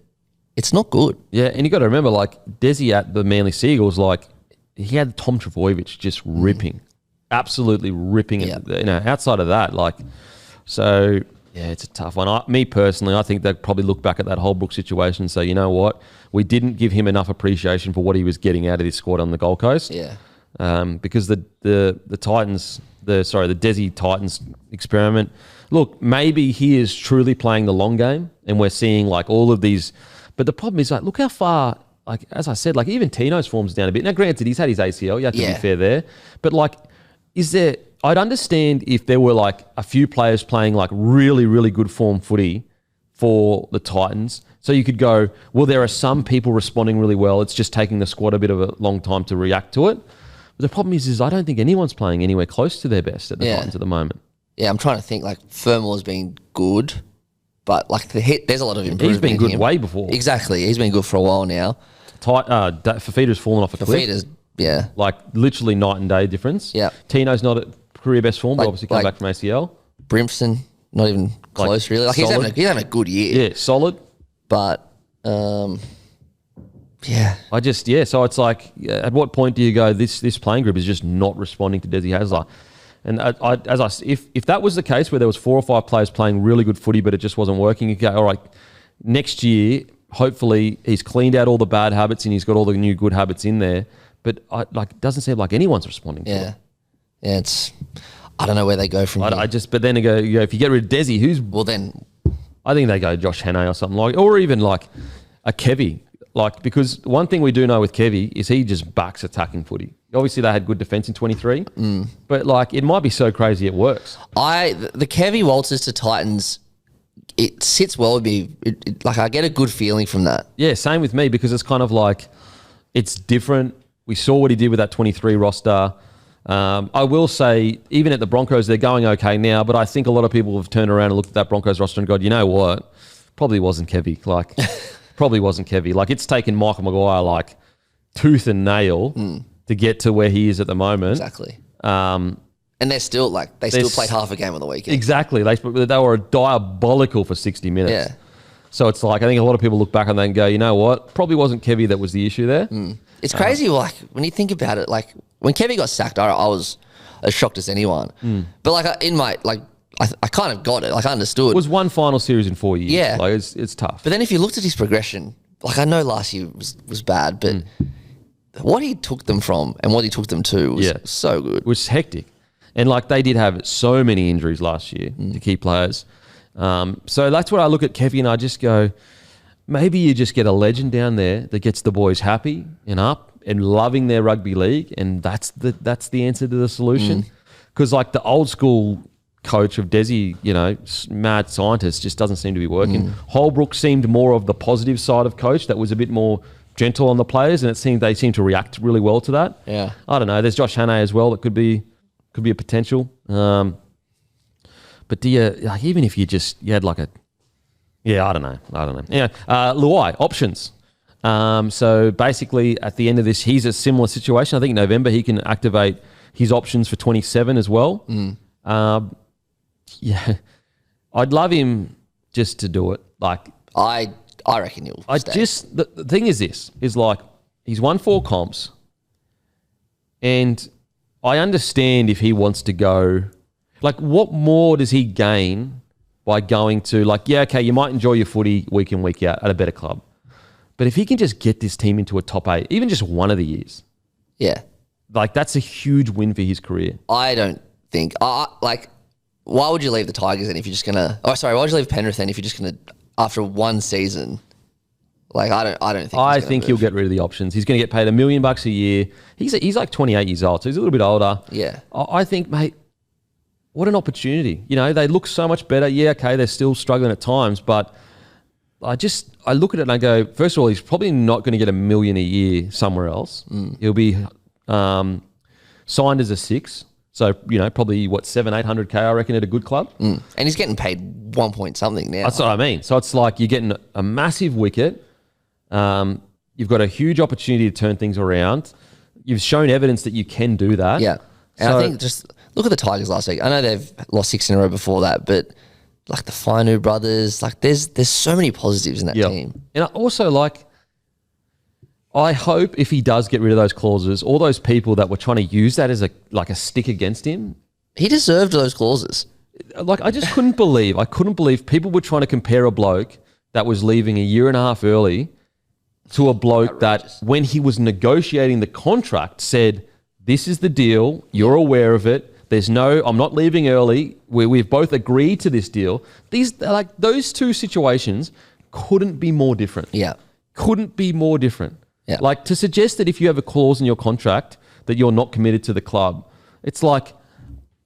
it's not good. Yeah, and you got to remember, like Desi at the Manly Seagulls, like he had Tom Trbojevic just ripping, absolutely ripping it. You know, outside of that, like, so yeah, it's a tough one. Me personally, I think they'd probably look back at that Holbrook situation and say, you know what, we didn't give him enough appreciation for what he was getting out of this squad on the Gold Coast. Yeah. Because the Titans, the Desi Titans experiment. Look, maybe he is truly playing the long game, and we're seeing like all of these. But the problem is, like, look how far. Like as I said, like even Tino's form's down a bit. Now, granted, he's had his ACL. You have to be fair there. But like, is there? I'd understand if there were like a few players playing like really, really good form footy for the Titans. So you could go, well, there are some people responding really well. It's just taking the squad a bit of a long time to react to it. But the problem is I don't think anyone's playing anywhere close to their best at the Titans at the moment. Yeah, I'm trying to think. Like Fermor's been good, but like there's a lot of improvement. He's been good way before. Exactly, he's been good for a while now. Fafita's fallen off a cliff. Fafita's, like literally night and day difference. Yeah, Tino's not at career best form, but obviously come back from ACL. Brimson, not even close really. Like he's having a good year. Yeah, solid. But yeah. So it's like, at what point do you go, this playing group is just not responding to Desi Hasler? And if that was the case where there was 4 or 5 players playing really good footy, but it just wasn't working, you go, all right, next year, hopefully he's cleaned out all the bad habits and he's got all the new good habits in there. But it doesn't seem like anyone's responding to it. Yeah, I don't know where they go from here. But then if you get rid of Desi, I think they go Josh Hannay or something like, or even like a Kevy. Like, because one thing we do know with Kevy is he just backs attacking footy. Obviously, they had good defence in 23, but like it might be so crazy it works. The Kevy Walters to Titans, it sits well with me. Like I get a good feeling from that. Yeah, same with me, because it's kind of like it's different. We saw what he did with that 23 roster. I will say, even at the Broncos, they're going okay now, but I think a lot of people have turned around and looked at that Broncos roster and gone, you know what? Probably wasn't Kevy. Like, probably wasn't Kevy. Like, it's taken Michael Maguire like tooth and nail to get to where he is at the moment. Exactly. And they're still they still played half a game on the weekend. Exactly. They were diabolical for 60 minutes. Yeah. So it's like, I think a lot of people look back on that and go, you know what? Probably wasn't Kevy that was the issue there. It's crazy, like, when you think about it, like, when Kevy got sacked, I was as shocked as anyone. But, like, I kind of got it. Like, I understood. It was one final series in 4 years. Yeah. Like, it's tough. But then if you looked at his progression, like, I know last year was bad, but what he took them from and what he took them to was so good. It was hectic. And, like, they did have so many injuries last year to key players. So that's what I look at Kevy and I just go, maybe you just get a legend down there that gets the boys happy and up and loving their rugby league, and that's the answer to the solution. Because like the old school coach of Desi, you know, mad scientist, just doesn't seem to be working. Holbrook seemed more of the positive side of coach that was a bit more gentle on the players, and they seemed to react really well to that. Yeah, I don't know. There's Josh Hannay as well that could be a potential. But do you, like, even if you had like a, I don't know. Yeah, Luai, options. So basically at the end of this, he's a similar situation. I think in November he can activate his options for 27 as well. Yeah, I'd love him just to do it. Like I reckon he'll stay. The thing is like he's won 4 comps, and I understand if he wants to go. Like, what more does he gain by going to, like, you might enjoy your footy week in, week out at a better club. But if he can just get this team into a top 8, even just one of the years. Yeah. Like, that's a huge win for his career. I don't think, why would you leave the Tigers then if you're just going to, why would you leave Penrith then if you're just going to, after one season, like, I don't think I think he'll get rid of the options. He's going to get paid $1 million a year. He's like 28 years old, so he's a little bit older. Yeah. I think, mate, what an opportunity. You know, they look so much better. Yeah, okay, they're still struggling at times, but I look at it and I go, first of all, he's probably not going to get $1 million a year somewhere else. He'll be signed as a 6. So, probably, 700-800K, I reckon, at a good club. And he's getting paid 1 point something now. That's what I mean. So it's like you're getting a massive wicket. You've got a huge opportunity to turn things around. You've shown evidence that you can do that. Yeah. And I think just look at the Tigers last week. I know they've lost 6 in a row before that, but like the Fainu brothers, like there's so many positives in that team. And I also I hope if he does get rid of those clauses, all those people that were trying to use that as a stick against him. He deserved those clauses. I just couldn't believe. I couldn't believe people were trying to compare a bloke that was leaving a year and a half early to a bloke that when he was negotiating the contract said, this is the deal, you're aware of it, I'm not leaving early, we've both agreed to this deal. Those two situations couldn't be more different. Yeah. Couldn't be more different. Yeah. To suggest that if you have a clause in your contract that you're not committed to the club, it's like,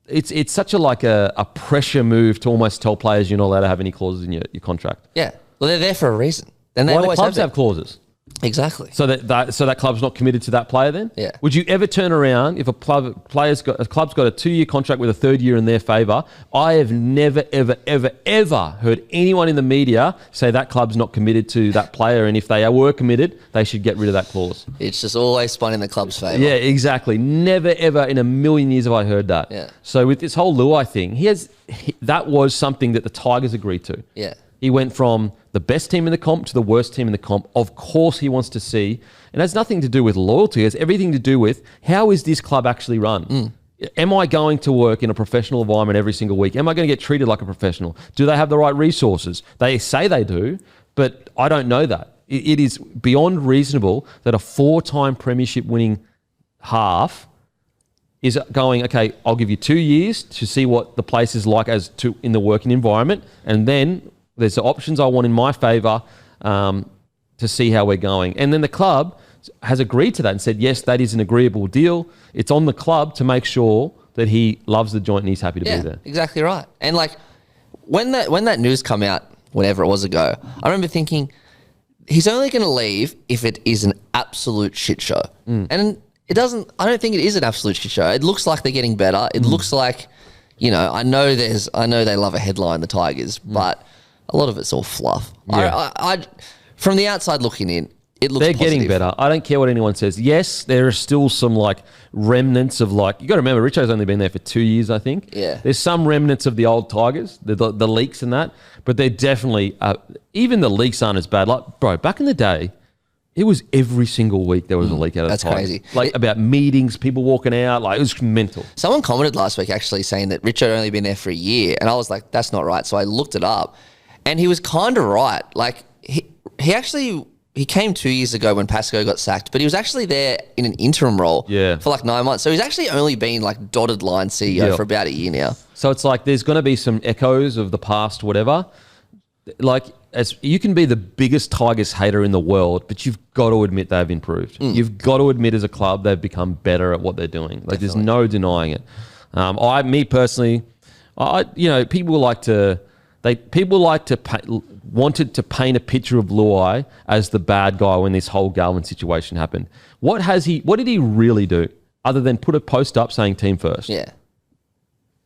it's such a pressure move to almost tell players you're not allowed to have any clauses in your contract. Yeah. Well, they're there for a reason. And they Why do always clubs have clauses? Exactly. So that club's not committed to that player then? Yeah. Would you ever turn around if a club's got a 2-year contract with a 3rd year in their favour? I have never, ever, ever, ever heard anyone in the media say that club's not committed to that player, and if they were committed, they should get rid of that clause. It's just always spun in the club's favour. Yeah, exactly. Never, ever in a million years have I heard that. Yeah. So with this whole Luai thing, that was something that the Tigers agreed to. Yeah. He went from the best team in the comp to the worst team in the comp. Of course he wants to see. It has nothing to do with loyalty. It has everything to do with how is this club actually run? Am I going to work in a professional environment every single week? Am I going to get treated like a professional? Do they have the right resources? They say they do, but I don't know that. It is beyond reasonable that a 4-time premiership winning half is going, okay, I'll give you 2 years to see what the place is like in the working environment, and then there's the options I want in my favour to see how we're going. And then the club has agreed to that and said, yes, that is an agreeable deal. It's on the club to make sure that he loves the joint and he's happy to be there. Exactly right. And when that news come out, whenever it was ago, I remember thinking, he's only going to leave if it is an absolute shit show. And I don't think it is an absolute shit show. It looks like they're getting better. It looks like, I know they love a headline, the Tigers, but a lot of it's all fluff. Yeah. I from the outside looking in, it looks they're positive. getting better. I don't care what anyone says. Yes, there are still some remnants of you got to remember, Richo's only been there for 2 years, I think. Yeah. There's some remnants of the old Tigers, the leaks and that, but they're definitely, even the leaks aren't as bad. Bro, back in the day, it was every single week there was a leak out of the Tigers. That's crazy. About meetings, people walking out, it was mental. Someone commented last week actually saying that Richo had only been there for a year, and I was like, that's not right. So I looked it up, and he was kind of right. He came 2 years ago when Pascoe got sacked, but he was actually there in an interim role for 9 months. So he's actually only been dotted line CEO for about a year now. So it's there's going to be some echoes of the past, whatever. As you can be the biggest Tigers hater in the world, but you've got to admit they've improved. You've got to admit as a club they've become better at what they're doing. There's no denying it. Me personally, people wanted to paint a picture of Luai as the bad guy when this whole Galvin situation happened. What did he really do other than put a post up saying team first? Yeah.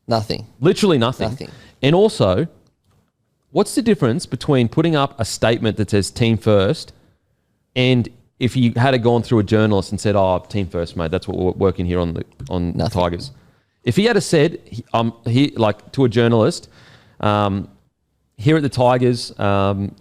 Nothing. Literally nothing. And also, what's the difference between putting up a statement that says team first and if you had gone through a journalist and said, team first, mate, that's what we're working here on the Tigers. If he had said, to a journalist, here at the Tigers,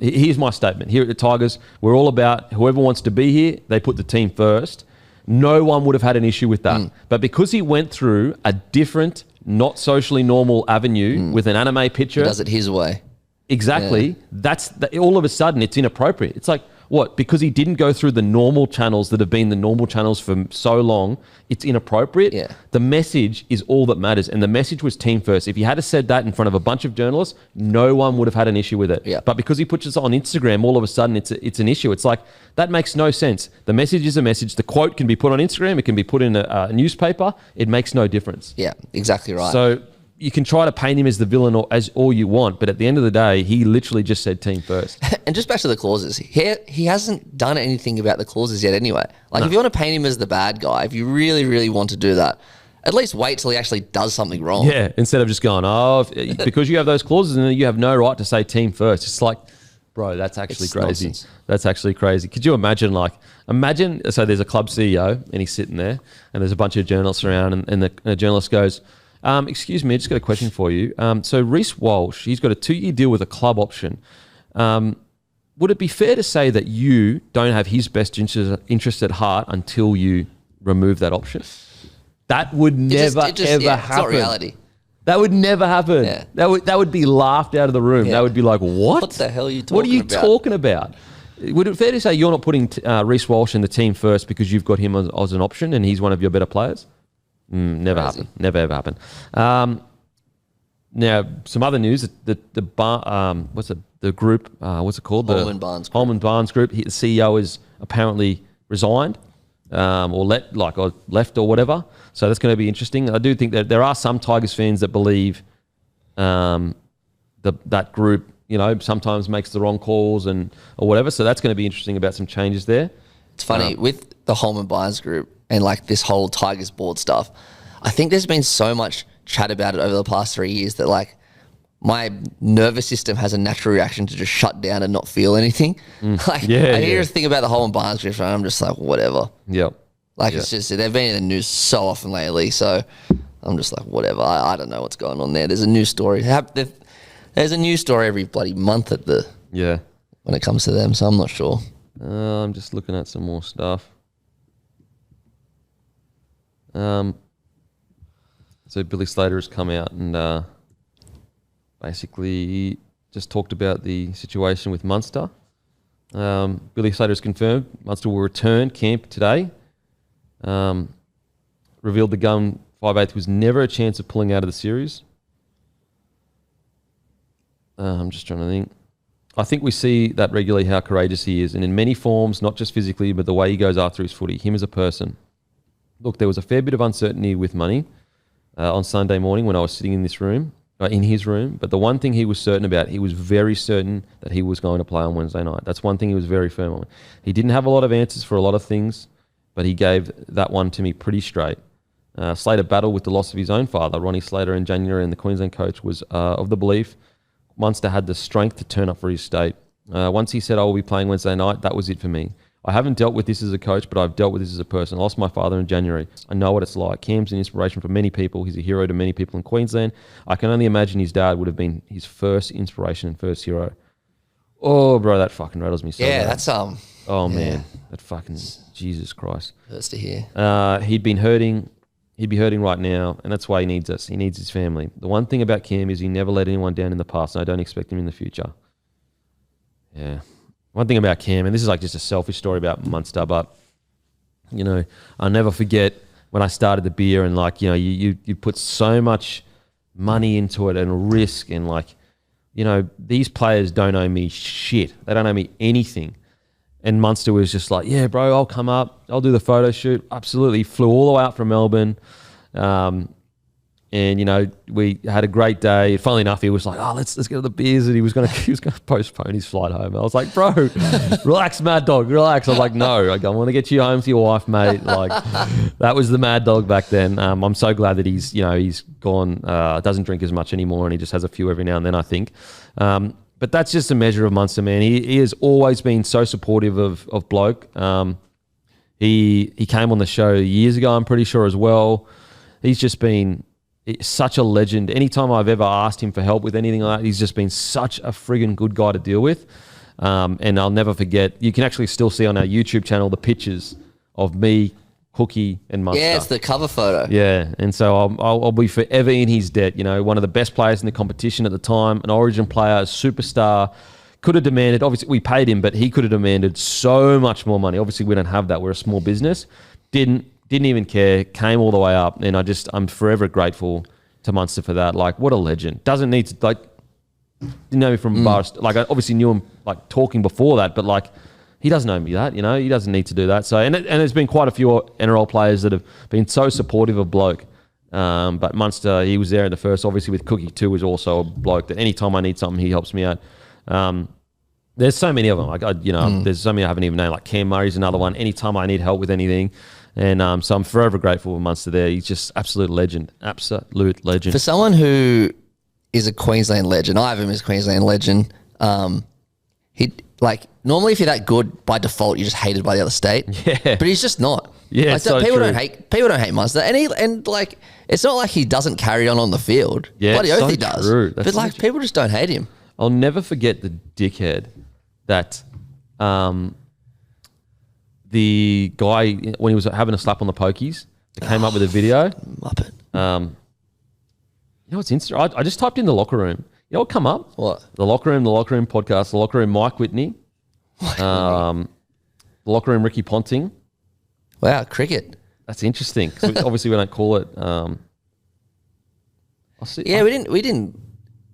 here's my statement. Here at the Tigers, we're all about whoever wants to be here, they put the team first. No one would have had an issue with that. But because he went through a different, not socially normal avenue with an anime picture. He does it his way. Exactly. Yeah. All of a sudden, it's inappropriate. It's what? Because he didn't go through the normal channels that have been the normal channels for so long, it's inappropriate. Yeah. The message is all that matters. And the message was team first. If he had said that in front of a bunch of journalists, no one would have had an issue with it. Yeah. But because he puts it on Instagram, all of a sudden it's an issue. It's that makes no sense. The message is a message. The quote can be put on Instagram. It can be put in a newspaper. It makes no difference. Yeah, exactly right. So you can try to paint him as the villain or as all you want, but at the end of the day, he literally just said team first. And just back to the clauses, he hasn't done anything about the clauses yet anyway. If you want to paint him as the bad guy, if you really, really want to do that, at least wait till he actually does something wrong. Yeah, instead of just going, because you have those clauses and you have no right to say team first. It's like, bro, that's actually crazy. Nonsense. That's actually crazy. Could you imagine, so there's a club CEO and he's sitting there and there's a bunch of journalists around and the journalist goes, excuse me, I just got a question for you. So Reece Walsh, he's got a 2-year deal with a club option. Would it be fair to say that you don't have his best interest at heart until you remove that option? That would never, ever happen. It's not reality. That would never happen. Yeah. That would be laughed out of the room. Yeah. That would be like, what? What the hell are you talking about? What are you talking about? Would it be fair to say you're not putting Reece Walsh in the team first because you've got him as an option and he's one of your better players? Never happen. Never ever happen. Now, some other news. The group? What's it called? Holman Barnes Group. Holman Barnes Group. The CEO is apparently resigned, or left or whatever. So that's going to be interesting. I do think that there are some Tigers fans that believe that group, sometimes makes the wrong calls or whatever. So that's going to be interesting about some changes there. It's funny with the Holman Barnes Group and this whole Tigers board stuff. I think there's been so much chat about it over the past 3 years that my nervous system has a natural reaction to just shut down and not feel anything. I hear a thing about the Holman Barnes Group and I'm just like, whatever. Yep. It's just, they've been in the news so often lately. So I'm just like, whatever. I don't know what's going on there. There's a news story. There's a news story every bloody month when it comes to them. So I'm not sure. I'm just looking at some more stuff. So Billy Slater has come out and basically just talked about the situation with Munster. Billy Slater has confirmed Munster will return camp today. Revealed the gun 5/8 was never a chance of pulling out of the series. I'm just trying to think. I think we see that regularly how courageous he is, and in many forms, not just physically, but the way he goes after his footy, him as a person. Look, there was a fair bit of uncertainty with money on Sunday morning when I was sitting in his room, but the one thing he was certain about, he was very certain that he was going to play on Wednesday night. That's one thing he was very firm on. He didn't have a lot of answers for a lot of things, but he gave that one to me pretty straight. Slater battled with the loss of his own father, Ronnie Slater, in January, and the Queensland coach was of the belief Munster had the strength to turn up for his state. Once he said, I will be playing Wednesday night, that was it for me. I haven't dealt with this as a coach, but I've dealt with this as a person. I lost my father in January. I know what it's like. Cam's an inspiration for many people. He's a hero to many people in Queensland. I can only imagine his dad would have been his first inspiration and first hero. Oh, bro, that fucking rattles me so bad. That's Oh, man. That fucking... Jesus Christ. Hurts to hear. He'd be hurting right now, and that's why he needs us. He needs his family. The one thing about Cam is he never let anyone down in the past, and I don't expect him in the future. Yeah. One thing about Cam, and this is just a selfish story about Munster, but, I'll never forget when I started the beer and, you put so much money into it and risk and, these players don't owe me shit. They don't owe me anything. And Munster was just like, yeah, bro, I'll come up. I'll do the photo shoot. Absolutely. Flew all the way out from Melbourne. And, we had a great day. Funnily enough, he was like, let's get to the beers. And he was going to postpone his flight home. I was like, bro, relax, mad dog, relax. I was like, no, I want to get you home to your wife, mate. That was the mad dog back then. I'm so glad that he's gone, doesn't drink as much anymore. And he just has a few every now and then, I think. But that's just a measure of Munster, man. He has always been so supportive of Bloke. He came on the show years ago, I'm pretty sure, as well. He's just been such a legend. Anytime I've ever asked him for help with anything like that, he's just been such a friggin' good guy to deal with. And I'll never forget, you can actually still see on our YouTube channel the pictures of me, Cookie, and Munster. Yeah, it's the cover photo. Yeah, and so I'll be forever in his debt. One of the best players in the competition at the time, an Origin player, a superstar, could have demanded, obviously we paid him, but he could have demanded so much more money. Obviously we don't have that. We're a small business. Didn't even care, came all the way up, and I'm forever grateful to Munster for that. What a legend. Doesn't need to, didn't know me from bars. I obviously knew him, talking before that, but he doesn't owe me that, he doesn't need to do that. So, and there's been quite a few NRL players that have been so supportive of Bloke. But Munster, he was there in the first, obviously with Cookie too, was also a bloke that anytime I need something, he helps me out. There's so many of them. There's so many I haven't even named. Cam Murray's another one. Anytime I need help with anything, And so I'm forever grateful for Munster there. He's just absolute legend. Absolute legend. For someone who is a Queensland legend, I have him as Queensland legend. He normally if you're that good by default, you're just hated by the other state. Yeah. But he's just not. Yeah, like, so people true. don't hate Munster, and it's not like he doesn't carry on the field. Yeah, bloody it's oath so he does. true. But like people just don't hate him. I'll never forget the dickhead that the guy when he was having a slap on the pokies that came up with a video. Muppet. You know what's interesting? I just typed in the locker room. You know what come up? What? The locker room podcast, the locker room Mike Whitney, the locker room Ricky Ponting. Wow, cricket. That's interesting. So obviously we don't call it. I'll see. Yeah, we didn't.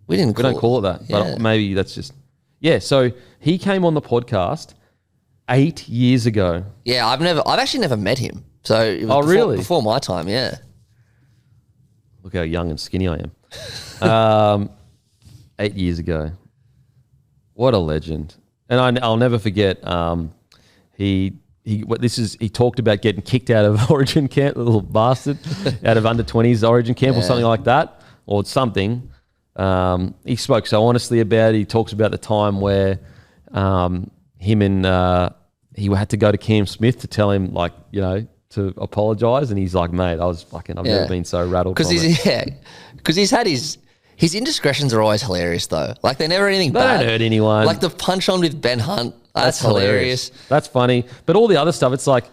We don't call it that, but maybe that's just So he came on the podcast 8 years ago. Yeah, I've actually never met him. So it was really? Before my time, yeah. Look how young and skinny I am. 8 years ago. What a legend! And I'll never forget. He talked about getting kicked out of Origin camp, little bastard, out of under 20s Origin camp or something like that, or something. He spoke so honestly about it. He talks about the time where him and he had to go to Cam Smith to tell him to apologise, and he's like, mate, I've never been so rattled. Because he's had his indiscretions are always hilarious though. Like they're never anything bad. They don't hurt anyone. Like the punch on with Ben Hunt. That's hilarious. That's funny. But all the other stuff, it's like,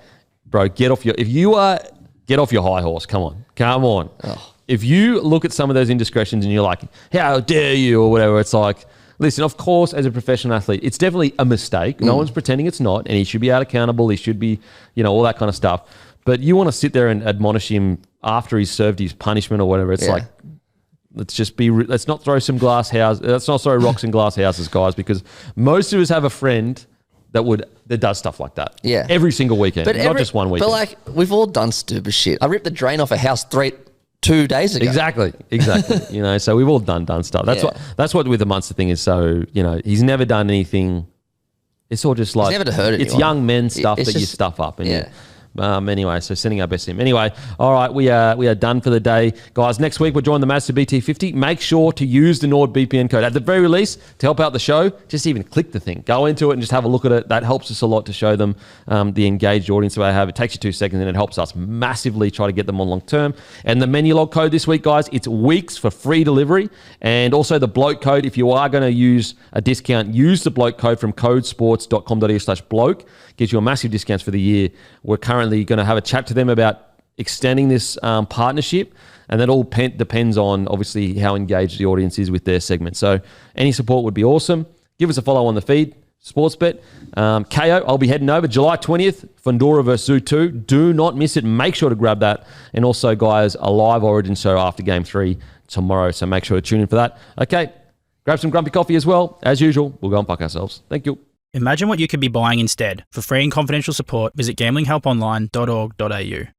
bro, get off your high horse. Come on. Oh. If you look at some of those indiscretions and you're like, how dare you or whatever, it's like, listen, of course, as a professional athlete, it's definitely a mistake. No one's pretending it's not, and he should be held accountable. He should be, all that kind of stuff. But you want to sit there and admonish him after he's served his punishment or whatever. It's like, let's not throw rocks in glass houses, guys, because most of us have a friend that does stuff like that. Yeah. Every single weekend, not just one weekend. But like, we've all done stupid shit. I ripped the drain off a house 2 days ago. Exactly. So we've all done stuff. That's what with the Munster thing is. So, he's never done anything. It's all just like, he's never hurt anyone. It's young men stuff that you stuff up. And anyway, so sending our best to him. Anyway, all right, we are done for the day. Guys, next week we're joining the Mazda BT50. Make sure to use the NordVPN code. At the very least, to help out the show, just even click the thing. Go into it and just have a look at it. That helps us a lot to show them the engaged audience that I have. It takes you 2 seconds and it helps us massively try to get them on long term. And the menu log code this week, guys, it's weeks for free delivery. And also the bloke code, if you are going to use a discount, use the bloke code from codesports.com.au/bloke. Gives you a massive discounts for the year. We're currently going to have a chat to them about extending this partnership, and that all depends on obviously how engaged the audience is with their segment. So any support would be awesome. Give us a follow on the feed, Sportsbet. KO, I'll be heading over July 20th, Fundora vs Zoo 2. Do not miss it. Make sure to grab that. And also, guys, a live Origin show after Game 3 tomorrow, so make sure to tune in for that. Okay, grab some grumpy coffee as well. As usual, we'll go and fuck ourselves. Thank you. Imagine what you could be buying instead. For free and confidential support, visit gamblinghelponline.org.au.